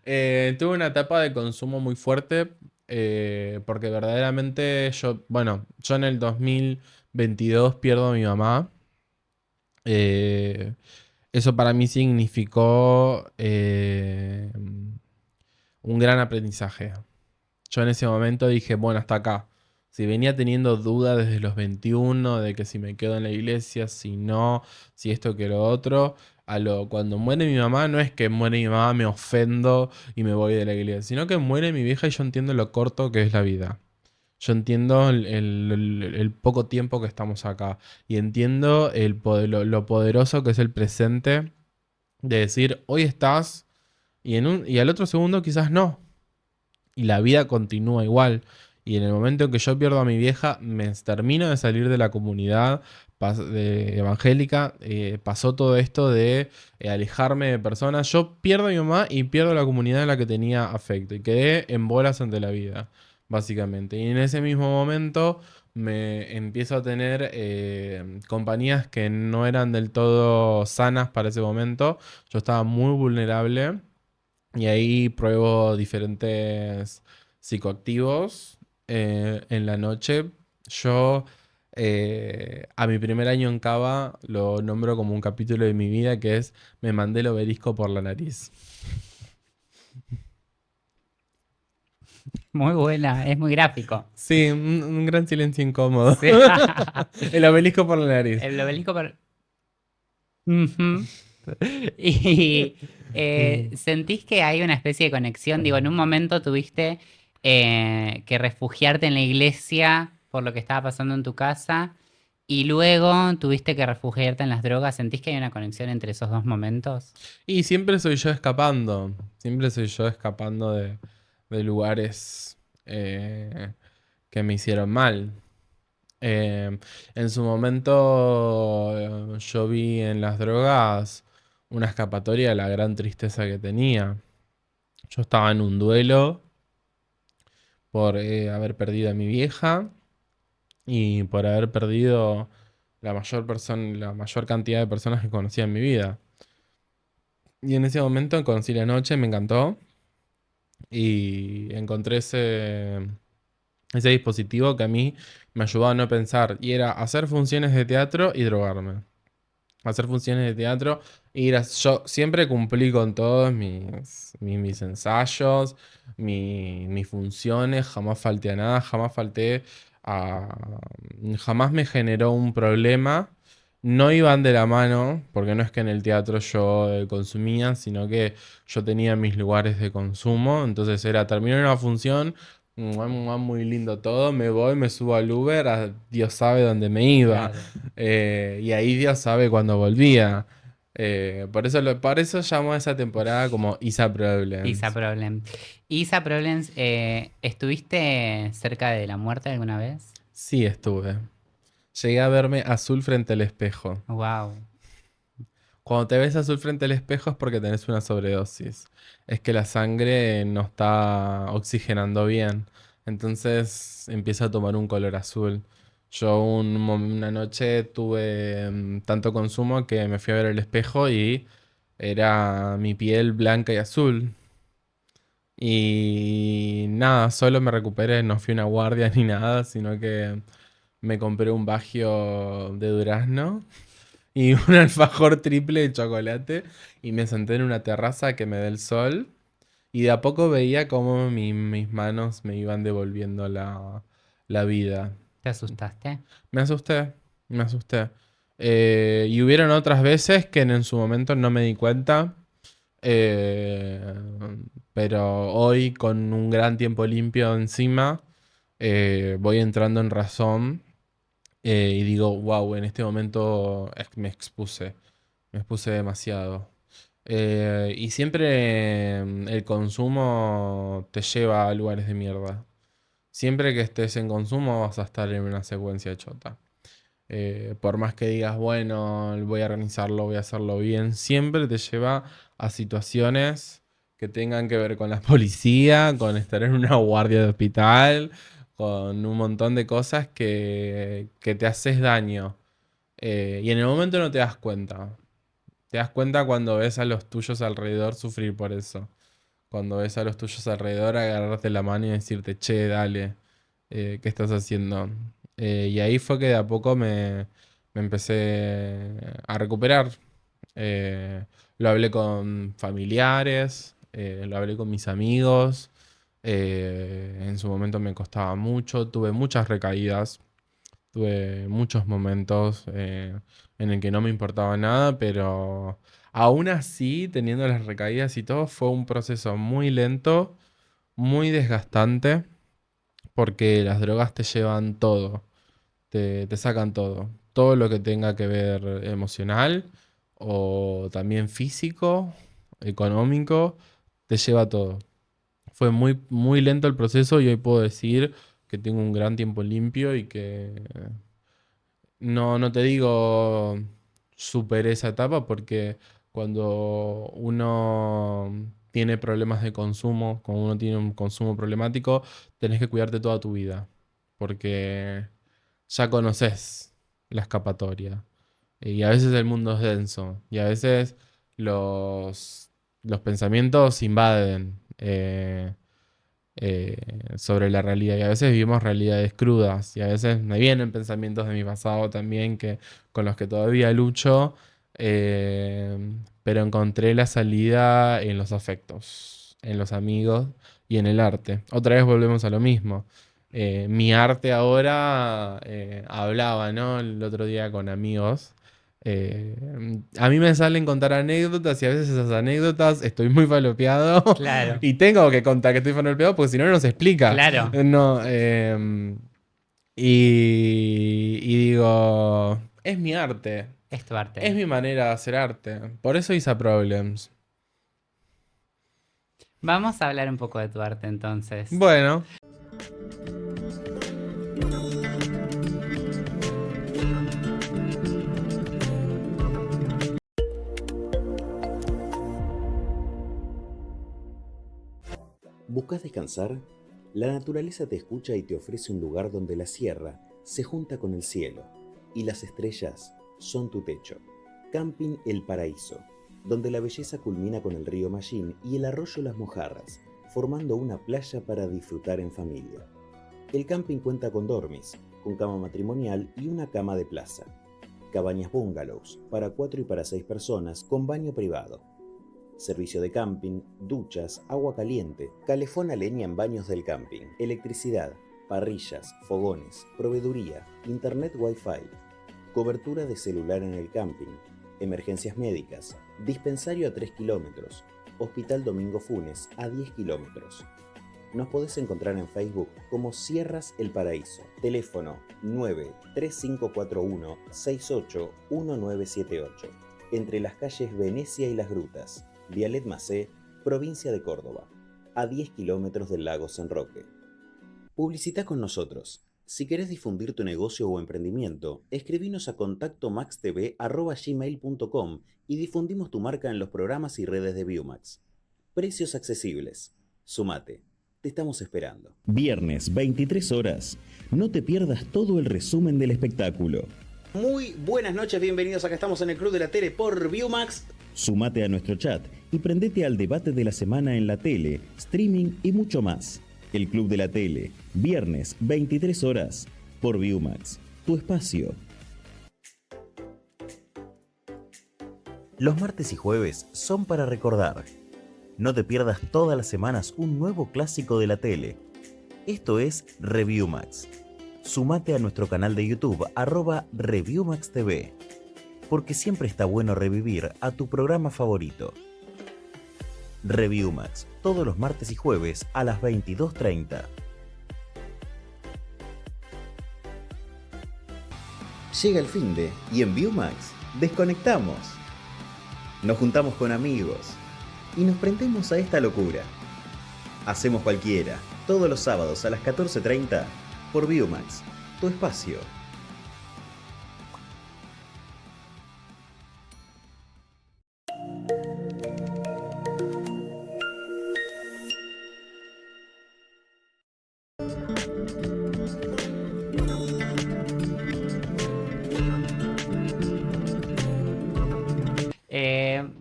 Tuve una etapa de consumo muy fuerte, porque verdaderamente yo en el 2022 pierdo a mi mamá. Eh, Eso para mí significó un gran aprendizaje. Yo en ese momento dije, bueno, hasta acá. Si venía teniendo dudas desde los 21 de que si me quedo en la iglesia, si no, si esto que lo otro, cuando muere mi mamá no es que muere mi mamá, me ofendo y me voy de la iglesia, sino que muere mi vieja y yo entiendo lo corto que es la vida. Yo entiendo el poco tiempo que estamos acá y entiendo lo poderoso que es el presente de decir, hoy estás y al otro segundo quizás no. Y la vida continúa igual. Y en el momento en que yo pierdo a mi vieja, me termino de salir de la comunidad evangélica. Pasó todo esto de alejarme de personas. Yo pierdo a mi mamá y pierdo la comunidad en la que tenía afecto. Y quedé en bolas ante la vida, básicamente. Y en ese mismo momento me empiezo a tener compañías que no eran del todo sanas para ese momento. Yo estaba muy vulnerable. Y ahí pruebo diferentes psicoactivos en la noche. Yo a mi primer año en Cava lo nombro como un capítulo de mi vida que es me mandé el obelisco por la nariz. Muy buena, es muy gráfico. Sí, un gran silencio incómodo. Sí. El obelisco por la nariz. El obelisco Ujú. Y ¿sentís que hay una especie de conexión? Digo, en un momento tuviste que refugiarte en la iglesia por lo que estaba pasando en tu casa y luego tuviste que refugiarte en las drogas. ¿Sentís que hay una conexión entre esos dos momentos? Y siempre soy yo escapando. Siempre soy yo escapando de lugares que me hicieron mal. Eh, en su momento yo vi en las drogas una escapatoria de la gran tristeza que tenía. Yo estaba en un duelo por haber perdido a mi vieja y por haber perdido la mayor cantidad de personas que conocía en mi vida. Y en ese momento conocí la noche, me encantó y encontré ese dispositivo que a mí me ayudaba a no pensar y era hacer funciones de teatro y drogarme. Hacer funciones de teatro. Yo siempre cumplí con todos mis ensayos, mis funciones, jamás falté a nada, a... Jamás me generó un problema. No iban de la mano, porque no es que en el teatro yo consumía, sino que yo tenía mis lugares de consumo. Entonces era, terminé una función, muy lindo todo, me voy, me subo al Uber, Dios sabe dónde me iba. Claro. Y ahí Dios sabe cuándo volvía. Por eso llamo a esa temporada como Isa Isa Problems. Problem. Isa Problems, ¿estuviste cerca de la muerte alguna vez? Sí, estuve. Llegué a verme azul frente al espejo. Wow. Cuando te ves azul frente al espejo es porque tenés una sobredosis. Es que la sangre no está oxigenando bien. Entonces empieza a tomar un color azul. Yo una noche tuve tanto consumo que me fui a ver el espejo y era mi piel blanca y azul. Y nada, solo me recuperé, no fui a una guardia ni nada, sino que me compré un bagio de durazno y un alfajor triple de chocolate y me senté en una terraza que me dé el sol y de a poco veía cómo mis manos me iban devolviendo la vida. ¿Te asustaste? Me asusté, me asusté. Y hubieron otras veces que en su momento no me di cuenta. Eh, pero hoy, con un gran tiempo limpio encima, voy entrando en razón y digo, wow, en este momento me expuse demasiado. Y siempre el consumo te lleva a lugares de mierda. Siempre que estés en consumo vas a estar en una secuencia chota. Por más que digas, bueno, voy a organizarlo, voy a hacerlo bien, siempre te lleva a situaciones que tengan que ver con la policía, con estar en una guardia de hospital, con un montón de cosas que te haces daño. Y en el momento no te das cuenta. Te das cuenta cuando ves a los tuyos alrededor sufrir por eso. Cuando ves a los tuyos alrededor agarrarte la mano y decirte, che, dale, ¿qué estás haciendo? Y ahí fue que de a poco me empecé a recuperar. Lo hablé con familiares, lo hablé con mis amigos. En su momento me costaba mucho, tuve muchas recaídas, tuve muchos momentos en el que no me importaba nada, pero aún así, teniendo las recaídas y todo, fue un proceso muy lento, muy desgastante, porque las drogas te llevan todo, te sacan todo, todo lo que tenga que ver emocional o también físico, económico, te lleva todo. Fue muy, muy lento el proceso y hoy puedo decir que tengo un gran tiempo limpio y que no te digo superé esa etapa porque cuando uno tiene problemas de consumo, cuando uno tiene un consumo problemático, tenés que cuidarte toda tu vida porque ya conoces la escapatoria. Y a veces el mundo es denso y a veces los pensamientos invaden. Sobre la realidad. Y a veces vivimos realidades crudas. Y a veces me vienen pensamientos de mi pasado también con los que todavía lucho. eh, pero encontré la salida en los afectos, en los amigos y en el arte. Otra vez volvemos a lo mismo. Mi arte ahora, hablaba, ¿no? El otro día con amigos. A mí me salen contar anécdotas y a veces esas anécdotas estoy muy falopeado Claro, y tengo que contar que estoy falopeado porque si no, no se explica. claro. No, y digo, es mi arte, Es tu es arte. mi manera de hacer arte. Por eso hice Problems. Vamos a hablar un poco de tu arte entonces. Bueno, ¿Buscas descansar? La naturaleza te escucha y te ofrece un lugar donde la sierra se junta con el cielo y las estrellas son tu techo. Camping El Paraíso, donde la belleza culmina con el río Mallín y el arroyo Las Mojarras, formando una playa para disfrutar en familia. El camping cuenta con dormis, con cama matrimonial y una cama de plaza. Cabañas bungalows, para 4 y para 6 personas, con baño privado. Servicio de camping, duchas, agua caliente, calefón a leña en baños del camping, electricidad, parrillas, fogones, proveeduría, internet wifi, cobertura de celular en el camping, emergencias médicas, dispensario a 3 kilómetros, Hospital Domingo Funes a 10 kilómetros. Nos podés encontrar en Facebook como Sierras El Paraíso. Teléfono 93541 681978. Entre las calles Venecia y Las Grutas. Vialet Macé, provincia de Córdoba, a 10 kilómetros del lago San Roque. Publicita con nosotros. Si querés difundir tu negocio o emprendimiento, escribinos a contactomaxtv@gmail.com y difundimos tu marca en los programas y redes de Viewmax. Precios accesibles. Sumate. Te estamos esperando. Viernes, 23 horas. No te pierdas todo el resumen del espectáculo. Muy buenas noches, bienvenidos. Acá estamos en el Club de la Tele por Viewmax. Sumate a nuestro chat y prendete al debate de la semana en la tele, streaming y mucho más. El Club de la Tele, viernes 23 horas, por Viewmax, tu espacio. Los martes y jueves son para recordar. No te pierdas todas las semanas un nuevo clásico de la tele. Esto es Reviewmax. Sumate a nuestro canal de YouTube, @ReviewMaxTV, porque siempre está bueno revivir a tu programa favorito. Reviewmax, todos los martes y jueves a las 22:30. Llega el finde y en Viewmax desconectamos. Nos juntamos con amigos y nos prendemos a esta locura. Hacemos cualquiera, todos los sábados a las 14:30 por Viewmax, tu espacio.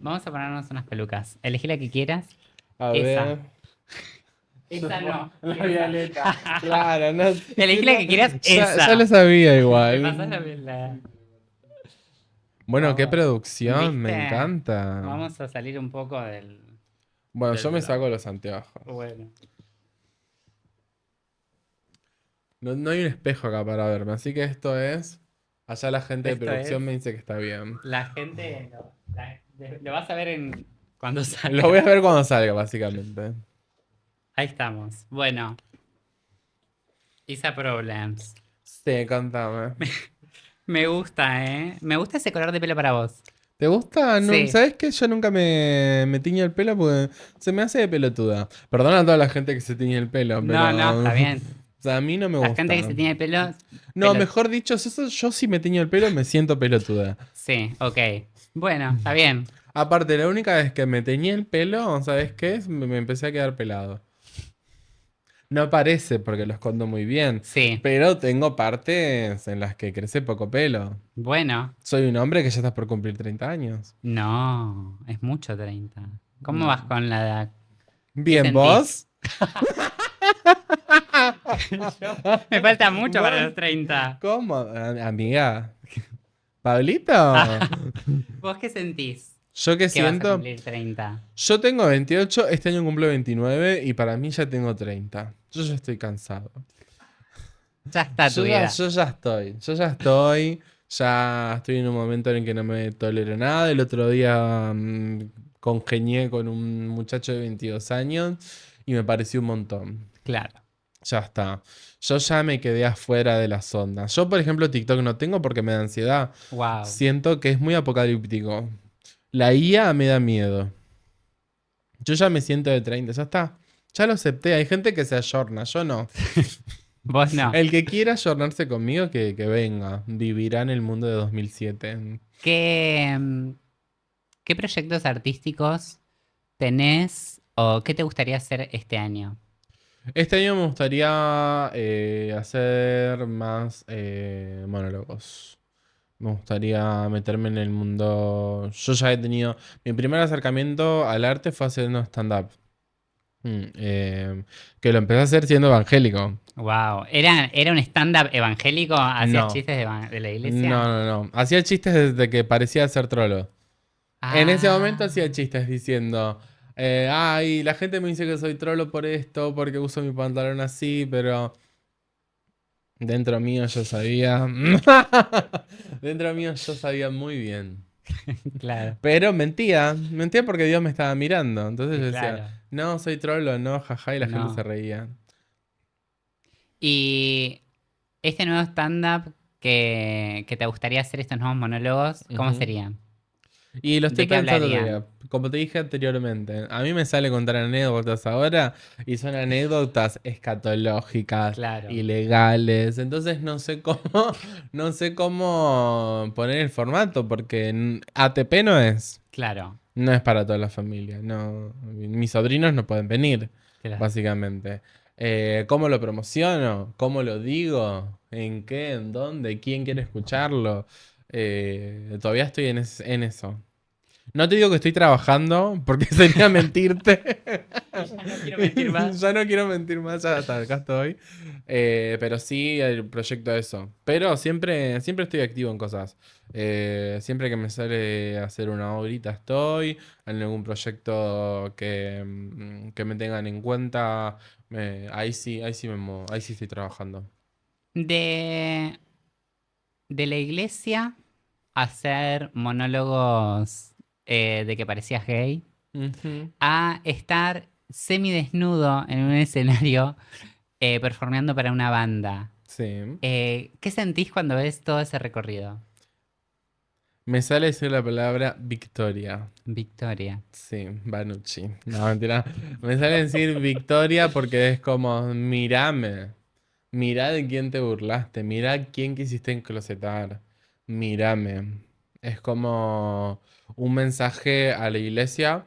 Vamos a ponernos unas pelucas. Elegí la que quieras. A Esa. ver. Esa no. La violeta. Claro, no. Elegí la que quieras, esa. Ya lo sabía Me igual. pasás la- Bueno, qué Vamos. producción, me ¿Viste? encanta. Vamos a salir un poco del... Bueno, del yo me blog. saco los anteojos. Bueno. No hay un espejo acá para verme, así que esto es. Allá la gente de Esto producción es- me dice que está bien. La gente lo vas a ver cuando salga. Lo voy a ver cuando salga, básicamente. Ahí estamos. Bueno. Isa Problems. Sí, contame. Me gusta, ¿eh? Me gusta ese color de pelo para vos. ¿Te gusta? No, Sí. ¿sabes qué? Yo nunca me tiño el pelo porque se me hace de pelotuda. Perdona a toda la gente que se tiñe el pelo, pero. No, está bien. O sea, a mí no me La gusta. gente que se tiene el pelo... No, pelo- mejor dicho, yo si me tiño el pelo me siento pelotuda. Sí, ok. Bueno, está bien. Aparte, la única vez que me teñí el pelo, ¿sabes qué? Me empecé a quedar pelado. No parece porque lo escondo muy bien, Sí. pero tengo partes en las que crece poco pelo. Bueno. Soy un hombre que ya está por cumplir 30 años. No, es mucho 30. ¿Cómo vas con la edad? Bien, sentís? ¿vos? Me falta mucho para ¿Vos? los 30. ¿Cómo? Amiga. ¿Pablito? ¿Vos qué sentís? ¿Yo qué Que vas a siento? cumplir 30. Yo tengo 28, este año cumplo 29 y para mí ya tengo 30. Yo ya estoy cansado. Ya está tu Yo vida. ya estoy en un momento en el que no me tolero nada. El otro día congenié con un muchacho de 22 años y me pareció un montón. Claro. Ya está. Yo ya me quedé afuera de las ondas. Yo, por ejemplo, TikTok no tengo porque me da ansiedad. Wow. Siento que es muy apocalíptico. La IA me da miedo. Yo ya me siento de 30, ya está. Ya lo acepté. Hay gente que se ayorna, yo no. Vos no. El que quiera ayornarse conmigo, que venga. Vivirá en el mundo de 2007. ¿Qué proyectos artísticos tenés o qué te gustaría hacer este año? Este año me gustaría hacer más monólogos. Me gustaría meterme en el mundo. Yo ya he tenido. Mi primer acercamiento al arte fue haciendo stand-up. Que lo empecé a hacer siendo evangélico. Wow. ¿Era un stand-up evangélico? ¿Hacías No. chistes de la iglesia? No. Hacía chistes desde que parecía ser trolo. En ese momento hacía chistes diciendo. Ay, la gente me dice que soy trolo por esto, porque uso mi pantalón así, pero. Dentro mío yo sabía. Dentro mío yo sabía muy bien. Claro. Pero mentía porque Dios me estaba mirando. Entonces yo Claro. decía, no, soy trolo, no, jaja, y la gente No. se reía. Y este nuevo stand-up que te gustaría hacer, estos nuevos monólogos, ¿cómo Ujú. serían? Y lo estoy ¿De qué pensando hablarían? todavía. Como te dije anteriormente, a mí me sale contar anécdotas ahora y son anécdotas escatológicas, Claro. ilegales. Entonces no sé cómo poner el formato porque ATP no es. Claro. No es para toda la familia. No, mis sobrinos no pueden venir, Claro. básicamente. ¿Cómo lo promociono? ¿Cómo lo digo? ¿En qué? ¿En dónde? ¿Quién quiere escucharlo? Todavía estoy en eso. No te digo que estoy trabajando porque sería mentirte. Ya no quiero mentir más. Ya no quiero mentir más, ya hasta acá estoy. Pero sí, el proyecto de eso. Pero siempre estoy activo en cosas. Siempre que me sale hacer una obrita estoy. En algún proyecto que me tengan en cuenta. Ahí sí me muevo. Ahí sí estoy trabajando. De la iglesia, hacer monólogos de que parecías gay. Ujú. a estar semidesnudo en un escenario performeando para una banda. Sí. ¿Qué sentís cuando ves todo ese recorrido? Me sale decir la palabra victoria. Victoria. Sí, Banucci. No, mentira. Me sale decir victoria porque es como, mírame. Mirá de quién te burlaste. Mirá quién quisiste enclosetar. Mírame. Es como un mensaje a la iglesia,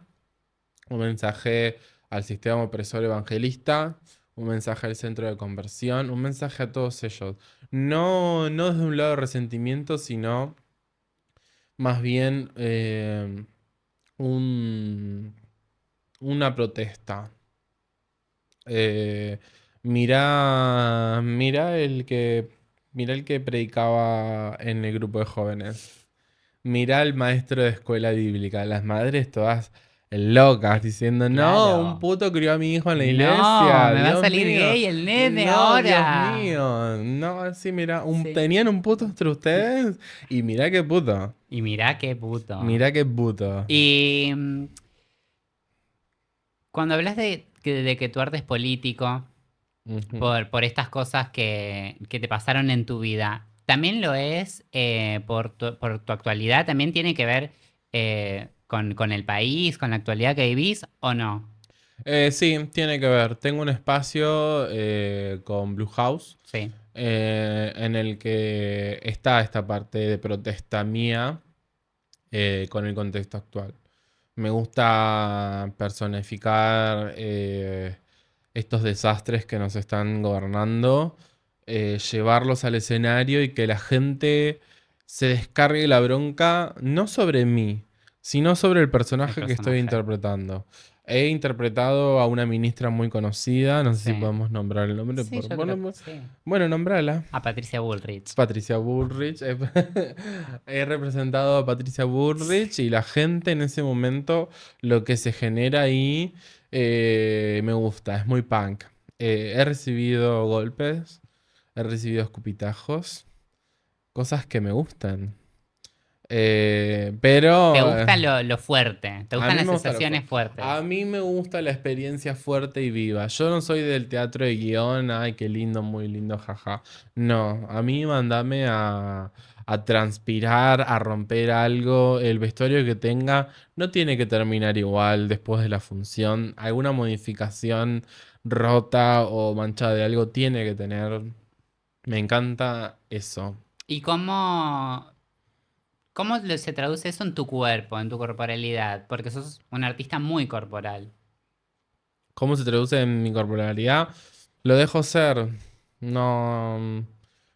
un mensaje al sistema opresor evangelista, un mensaje al centro de conversión, un mensaje a todos ellos. No, no desde un lado de resentimiento, sino más bien un, una protesta. Eh, mira el que predicaba en el grupo de jóvenes. Mira al maestro de escuela bíblica. Las madres todas locas diciendo, no, un Claro. puto crió a mi hijo en la No, iglesia. me va a Dios salir mío. gay el nene No, Dios ahora. mío. No, sí, mira, Sí. tenían un puto entre ustedes y mira qué puto. Y mirá qué puto. Mira qué puto. Y cuando hablas de que tu arte es político, Ujú. por estas cosas que te pasaron en tu vida, ¿también lo es por tu actualidad? ¿También tiene que ver con el país, con la actualidad que vivís o no? Sí, tiene que ver. Tengo un espacio con Blue House Sí, en el que está esta parte de protesta mía con el contexto actual. Me gusta personificar estos desastres que nos están gobernando, llevarlos al escenario y que la gente se descargue la bronca no sobre mí, sino sobre el el personaje que estoy personaje. interpretando. He interpretado a una ministra muy conocida, no sé si Sí. podemos nombrar el nombre, Sí, por, yo creo que bueno, sí. bueno, nombrala. A Patricia Bullrich. Patricia Bullrich. He representado a Patricia Bullrich y la gente en ese momento, lo que se genera ahí, me gusta, es muy punk. He recibido golpes, he recibido escupitajos, cosas que me gustan. ¿Te Pero gusta lo fuerte? ¿Te a gustan mí las me gusta lo sensaciones fuerte. fuertes? A mí me gusta la experiencia fuerte y viva. Yo no soy del teatro de guión, ay, qué lindo, muy lindo, jaja. No, a mí mandame a transpirar, a romper algo. El vestuario que tenga no tiene que terminar igual después de la función. Alguna modificación rota o manchada de algo tiene que tener. Me encanta eso. ¿Y cómo se traduce eso en tu cuerpo, en tu corporalidad? Porque sos un artista muy corporal. ¿Cómo se traduce en mi corporalidad? Lo dejo ser. No,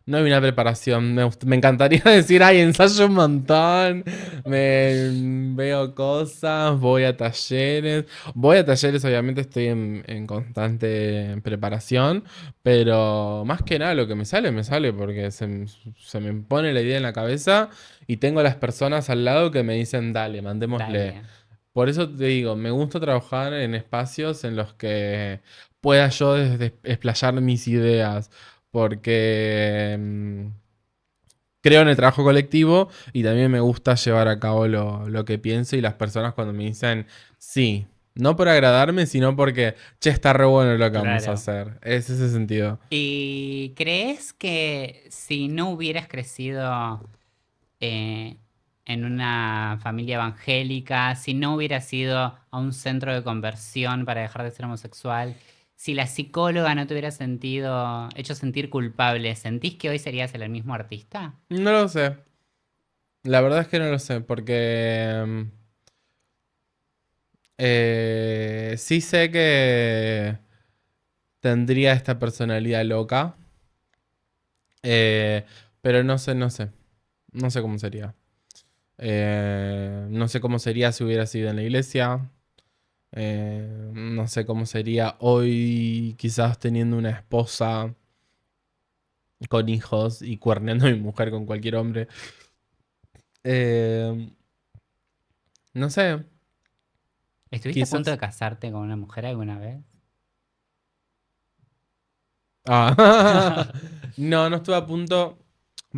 no hay una preparación. Me encantaría decir, ay, ensayo un montón. Me veo cosas, voy a talleres. Voy a talleres, obviamente estoy en constante preparación. Pero más que nada lo que me sale porque se me pone la idea en la cabeza y tengo a las personas al lado que me dicen, dale, mandémosle. Dale. Por eso te digo, me gusta trabajar en espacios en los que pueda yo explayar mis ideas, porque creo en el trabajo colectivo y también me gusta llevar a cabo lo que pienso y las personas cuando me dicen sí, no por agradarme, sino porque, che, está re bueno lo que vamos a Claro. hacer. Es ese sentido. ¿Y crees que si no hubieras crecido eh, en una familia evangélica, si no hubieras ido a un centro de conversión para dejar de ser homosexual, si la psicóloga no te hubiera hecho sentir culpable, ¿sentís que hoy serías el mismo artista? No lo sé. La verdad es que no lo sé, porque sí sé que tendría esta personalidad loca. Eh, pero no sé, no sé. No sé cómo sería. No sé cómo sería si hubiera sido en la iglesia. No sé cómo sería hoy quizás teniendo una esposa con hijos y cuerneando a mi mujer con cualquier hombre. Eh, no sé, ¿Estuviste a punto de quizás... casarte con una mujer alguna vez? Ah, no, no estuve a punto.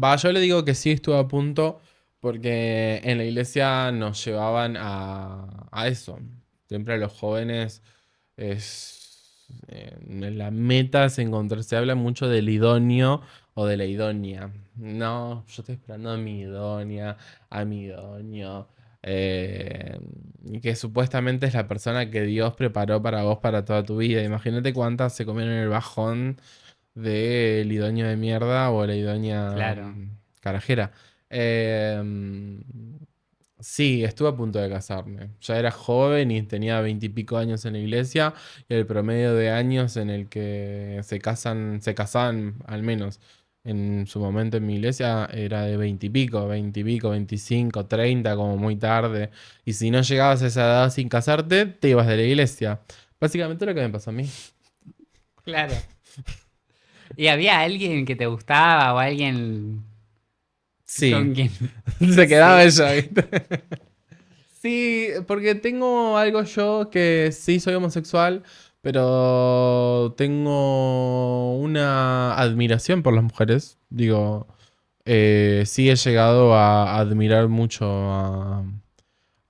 Va, yo le digo que sí estuve a punto porque en la iglesia nos llevaban a eso. Siempre a los jóvenes la meta es encontrar. Se habla mucho del idóneo o de la idónea. No, yo estoy esperando a mi idónea, a mi idóneo. Y que supuestamente es la persona que Dios preparó para vos para toda tu vida. Imagínate cuántas se comieron el bajón del idóneo de mierda o la idónea Claro. carajera. Eh, sí, estuve a punto de casarme. Ya era joven y tenía 20 y pico años en la iglesia. Y el promedio de años en el que se casaban, al menos en su momento en mi iglesia, era de 20 y pico, 25, 30, como muy tarde. Y si no llegabas a esa edad sin casarte, te ibas de la iglesia. Básicamente lo que me pasó a mí. Claro. ¿Y había alguien que te gustaba o alguien Sí, con quien? se quedaba Sí. ella, ¿viste? Sí, porque tengo algo yo que sí soy homosexual, pero tengo una admiración por las mujeres. Digo, sí he llegado a admirar mucho a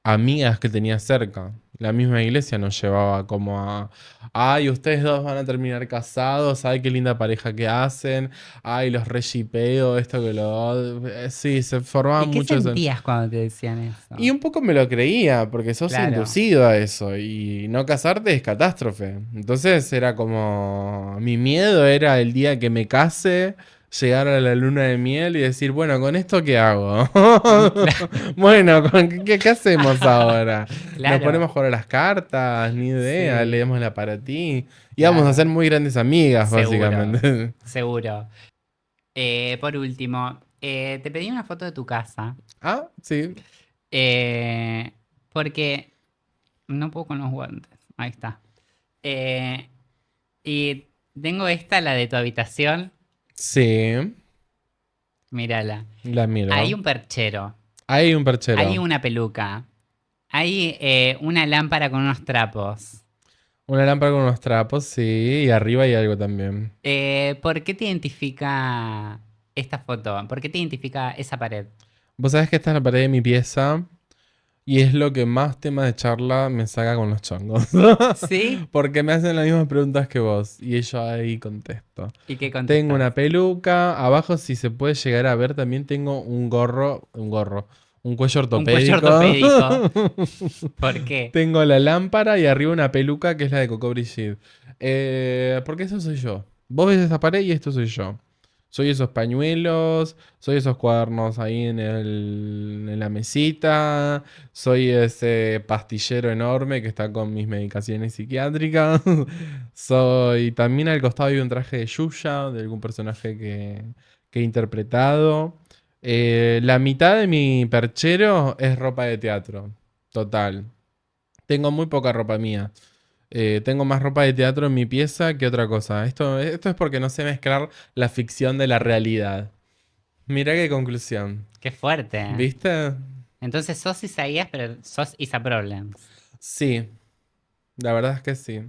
amigas que tenía cerca. La misma iglesia nos llevaba como ay, ustedes dos van a terminar casados, ay, qué linda pareja que hacen, ay, los reshipeo, esto que lo... Sí, se formaba ¿Y qué mucho eso. sentías cuando te decían Y eso? un poco me lo creía, porque sos Claro. inducido a eso y no casarte es catástrofe. Entonces era como, mi miedo era el día que me case, llegar a la luna de miel y decir, bueno, ¿con esto qué hago? Bueno, ¿qué hacemos ahora? ¿Nos Claro. ponemos a jugar a las cartas? Ni idea, Sí, leémosla para ti. Y vamos a ser claro. muy grandes amigas, Seguro. básicamente. Seguro. Por último, te pedí una foto de tu casa. Ah, sí. eh, Porque no puedo con los guantes. Ahí está. Eh, y tengo esta, la de tu habitación. Sí, Mírala. la Hay miro. un perchero. Hay un Hay perchero. una peluca. Hay una lámpara con unos trapos. Una lámpara con unos trapos, sí, y arriba hay algo también. ¿Por qué te identifica esta foto? ¿Por qué te identifica esa pared? Vos sabés que esta es la pared de mi pieza y es lo que más tema de charla me saca con los chongos. ¿Sí? Porque me hacen las mismas preguntas que vos y yo ahí contesto. ¿Y qué Tengo contestas? una peluca, abajo si se puede llegar a ver también tengo un cuello Un cuello ortopédico. ortopédico. ¿Por qué? Tengo la lámpara y arriba una peluca que es la de Coco Brigitte. Porque eso soy yo. Vos ves esa pared y esto soy yo. Soy esos pañuelos, soy esos cuadernos ahí en la mesita, soy ese pastillero enorme que está con mis medicaciones psiquiátricas. Soy también al costado hay un traje de Yuya, de algún personaje que he interpretado. La mitad de mi perchero es ropa de teatro, total. Tengo muy poca ropa mía. Tengo más ropa de teatro en mi pieza que otra cosa. Esto es porque no sé mezclar la ficción de la realidad. Mira qué conclusión. Qué fuerte. ¿Viste? Entonces sos Isaías, pero sos Isa Problems. Sí, la verdad es que sí.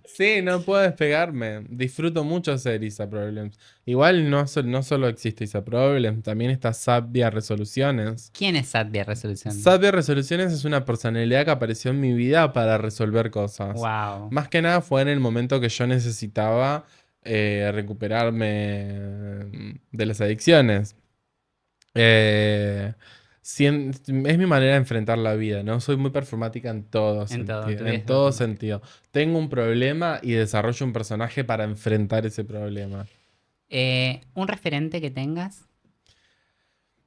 Sí, no puedo despegarme. Disfruto mucho ser Isa Problems. Igual no solo existe Isa Problems, también está Sabia Resoluciones. ¿Quién es Satvia Resolución? Sabia Resoluciones es una personalidad que apareció en mi vida para resolver cosas. Wow. Más que nada fue en el momento que yo necesitaba recuperarme de las adicciones. Eh, es mi manera de enfrentar la vida, ¿no? Soy muy performática en todo En todo, tu sentido. vida En es todo performática. sentido. Tengo un problema y desarrollo un personaje para enfrentar ese problema. ¿Un referente que tengas?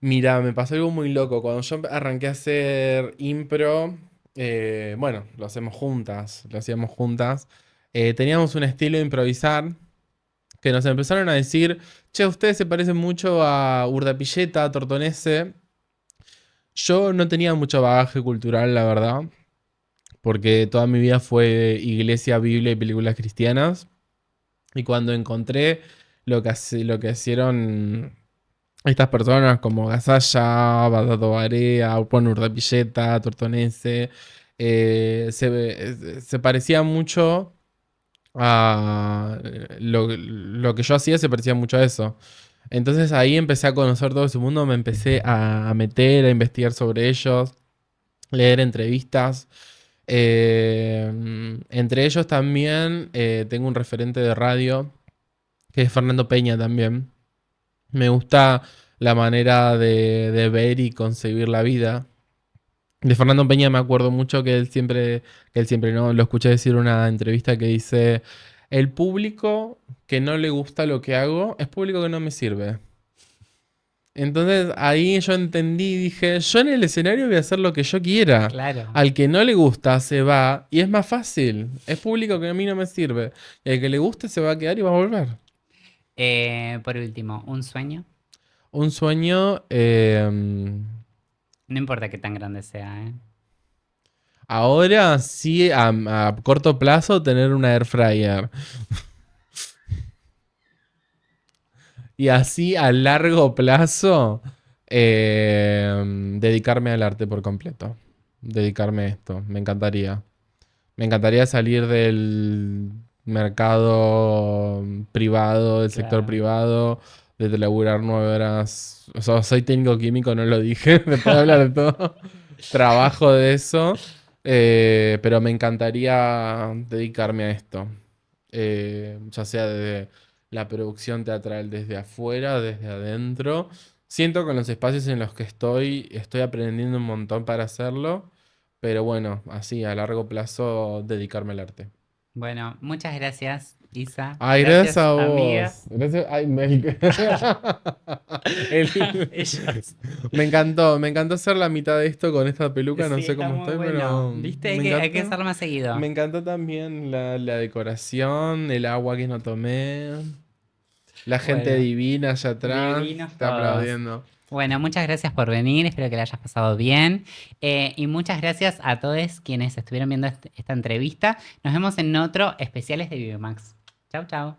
Mira, me pasó algo muy loco. Cuando yo arranqué a hacer impro, bueno, lo hacemos juntas, lo hacíamos juntas. Teníamos un estilo de improvisar que nos empezaron a decir, che, ustedes se parecen mucho a Urdapilleta, a Tortonese. Yo no tenía mucho bagaje cultural, la verdad, porque toda mi vida fue iglesia, Biblia y películas cristianas. Y cuando encontré lo que hicieron estas personas como Gasalla, Batato Barea, Upon Urdapilleta, Tortonese, se parecía mucho a lo que yo hacía, se parecía mucho a eso. Entonces ahí empecé a conocer todo ese mundo, me empecé a meter, a investigar sobre ellos, leer entrevistas. Entre ellos también tengo un referente de radio, que es Fernando Peña también. Me gusta la manera de ver y concebir la vida. De Fernando Peña me acuerdo mucho que él siempre no, lo escuché decir en una entrevista que dice, el público que no le gusta lo que hago es público que no me sirve. Entonces ahí yo entendí y dije, yo en el escenario voy a hacer lo que yo quiera. Claro. Al que no le gusta se va y es más fácil. Es público que a mí no me sirve. Y al que le guste se va a quedar y va a volver. Por último, un sueño. Un sueño, No importa qué tan grande sea, ¿eh? ahora sí, a corto plazo, tener una air fryer. Y así a largo plazo, dedicarme al arte por completo. Dedicarme a esto. Me encantaría. Me encantaría salir del mercado privado, del sector Claro. privado, de laburar 9 horas. O sea, soy técnico químico, no lo dije, después de hablar de todo. Trabajo de eso, pero me encantaría dedicarme a esto. Ya sea desde la producción teatral, desde afuera, desde adentro. Siento que en los espacios en los que estoy aprendiendo un montón para hacerlo. Pero bueno, así a largo plazo dedicarme al arte. Bueno, muchas gracias, Isa. Ay, gracias Gracias, a amiga. vos. Gracias. Ay, Ellos. Me encantó hacer la mitad de esto con esta peluca, no Sí, sé está cómo muy estoy, bueno. pero ¿Viste? me Hay que encantó. hacerlo más seguido. Me encantó también la decoración, el agua que no tomé, la gente Bueno, divina allá atrás, divinos está todos. aplaudiendo. Bueno, muchas gracias por venir, espero que la hayas pasado bien. Y muchas gracias a todos quienes estuvieron viendo esta entrevista. Nos vemos en otro especiales de Vivimax. Chau, chau.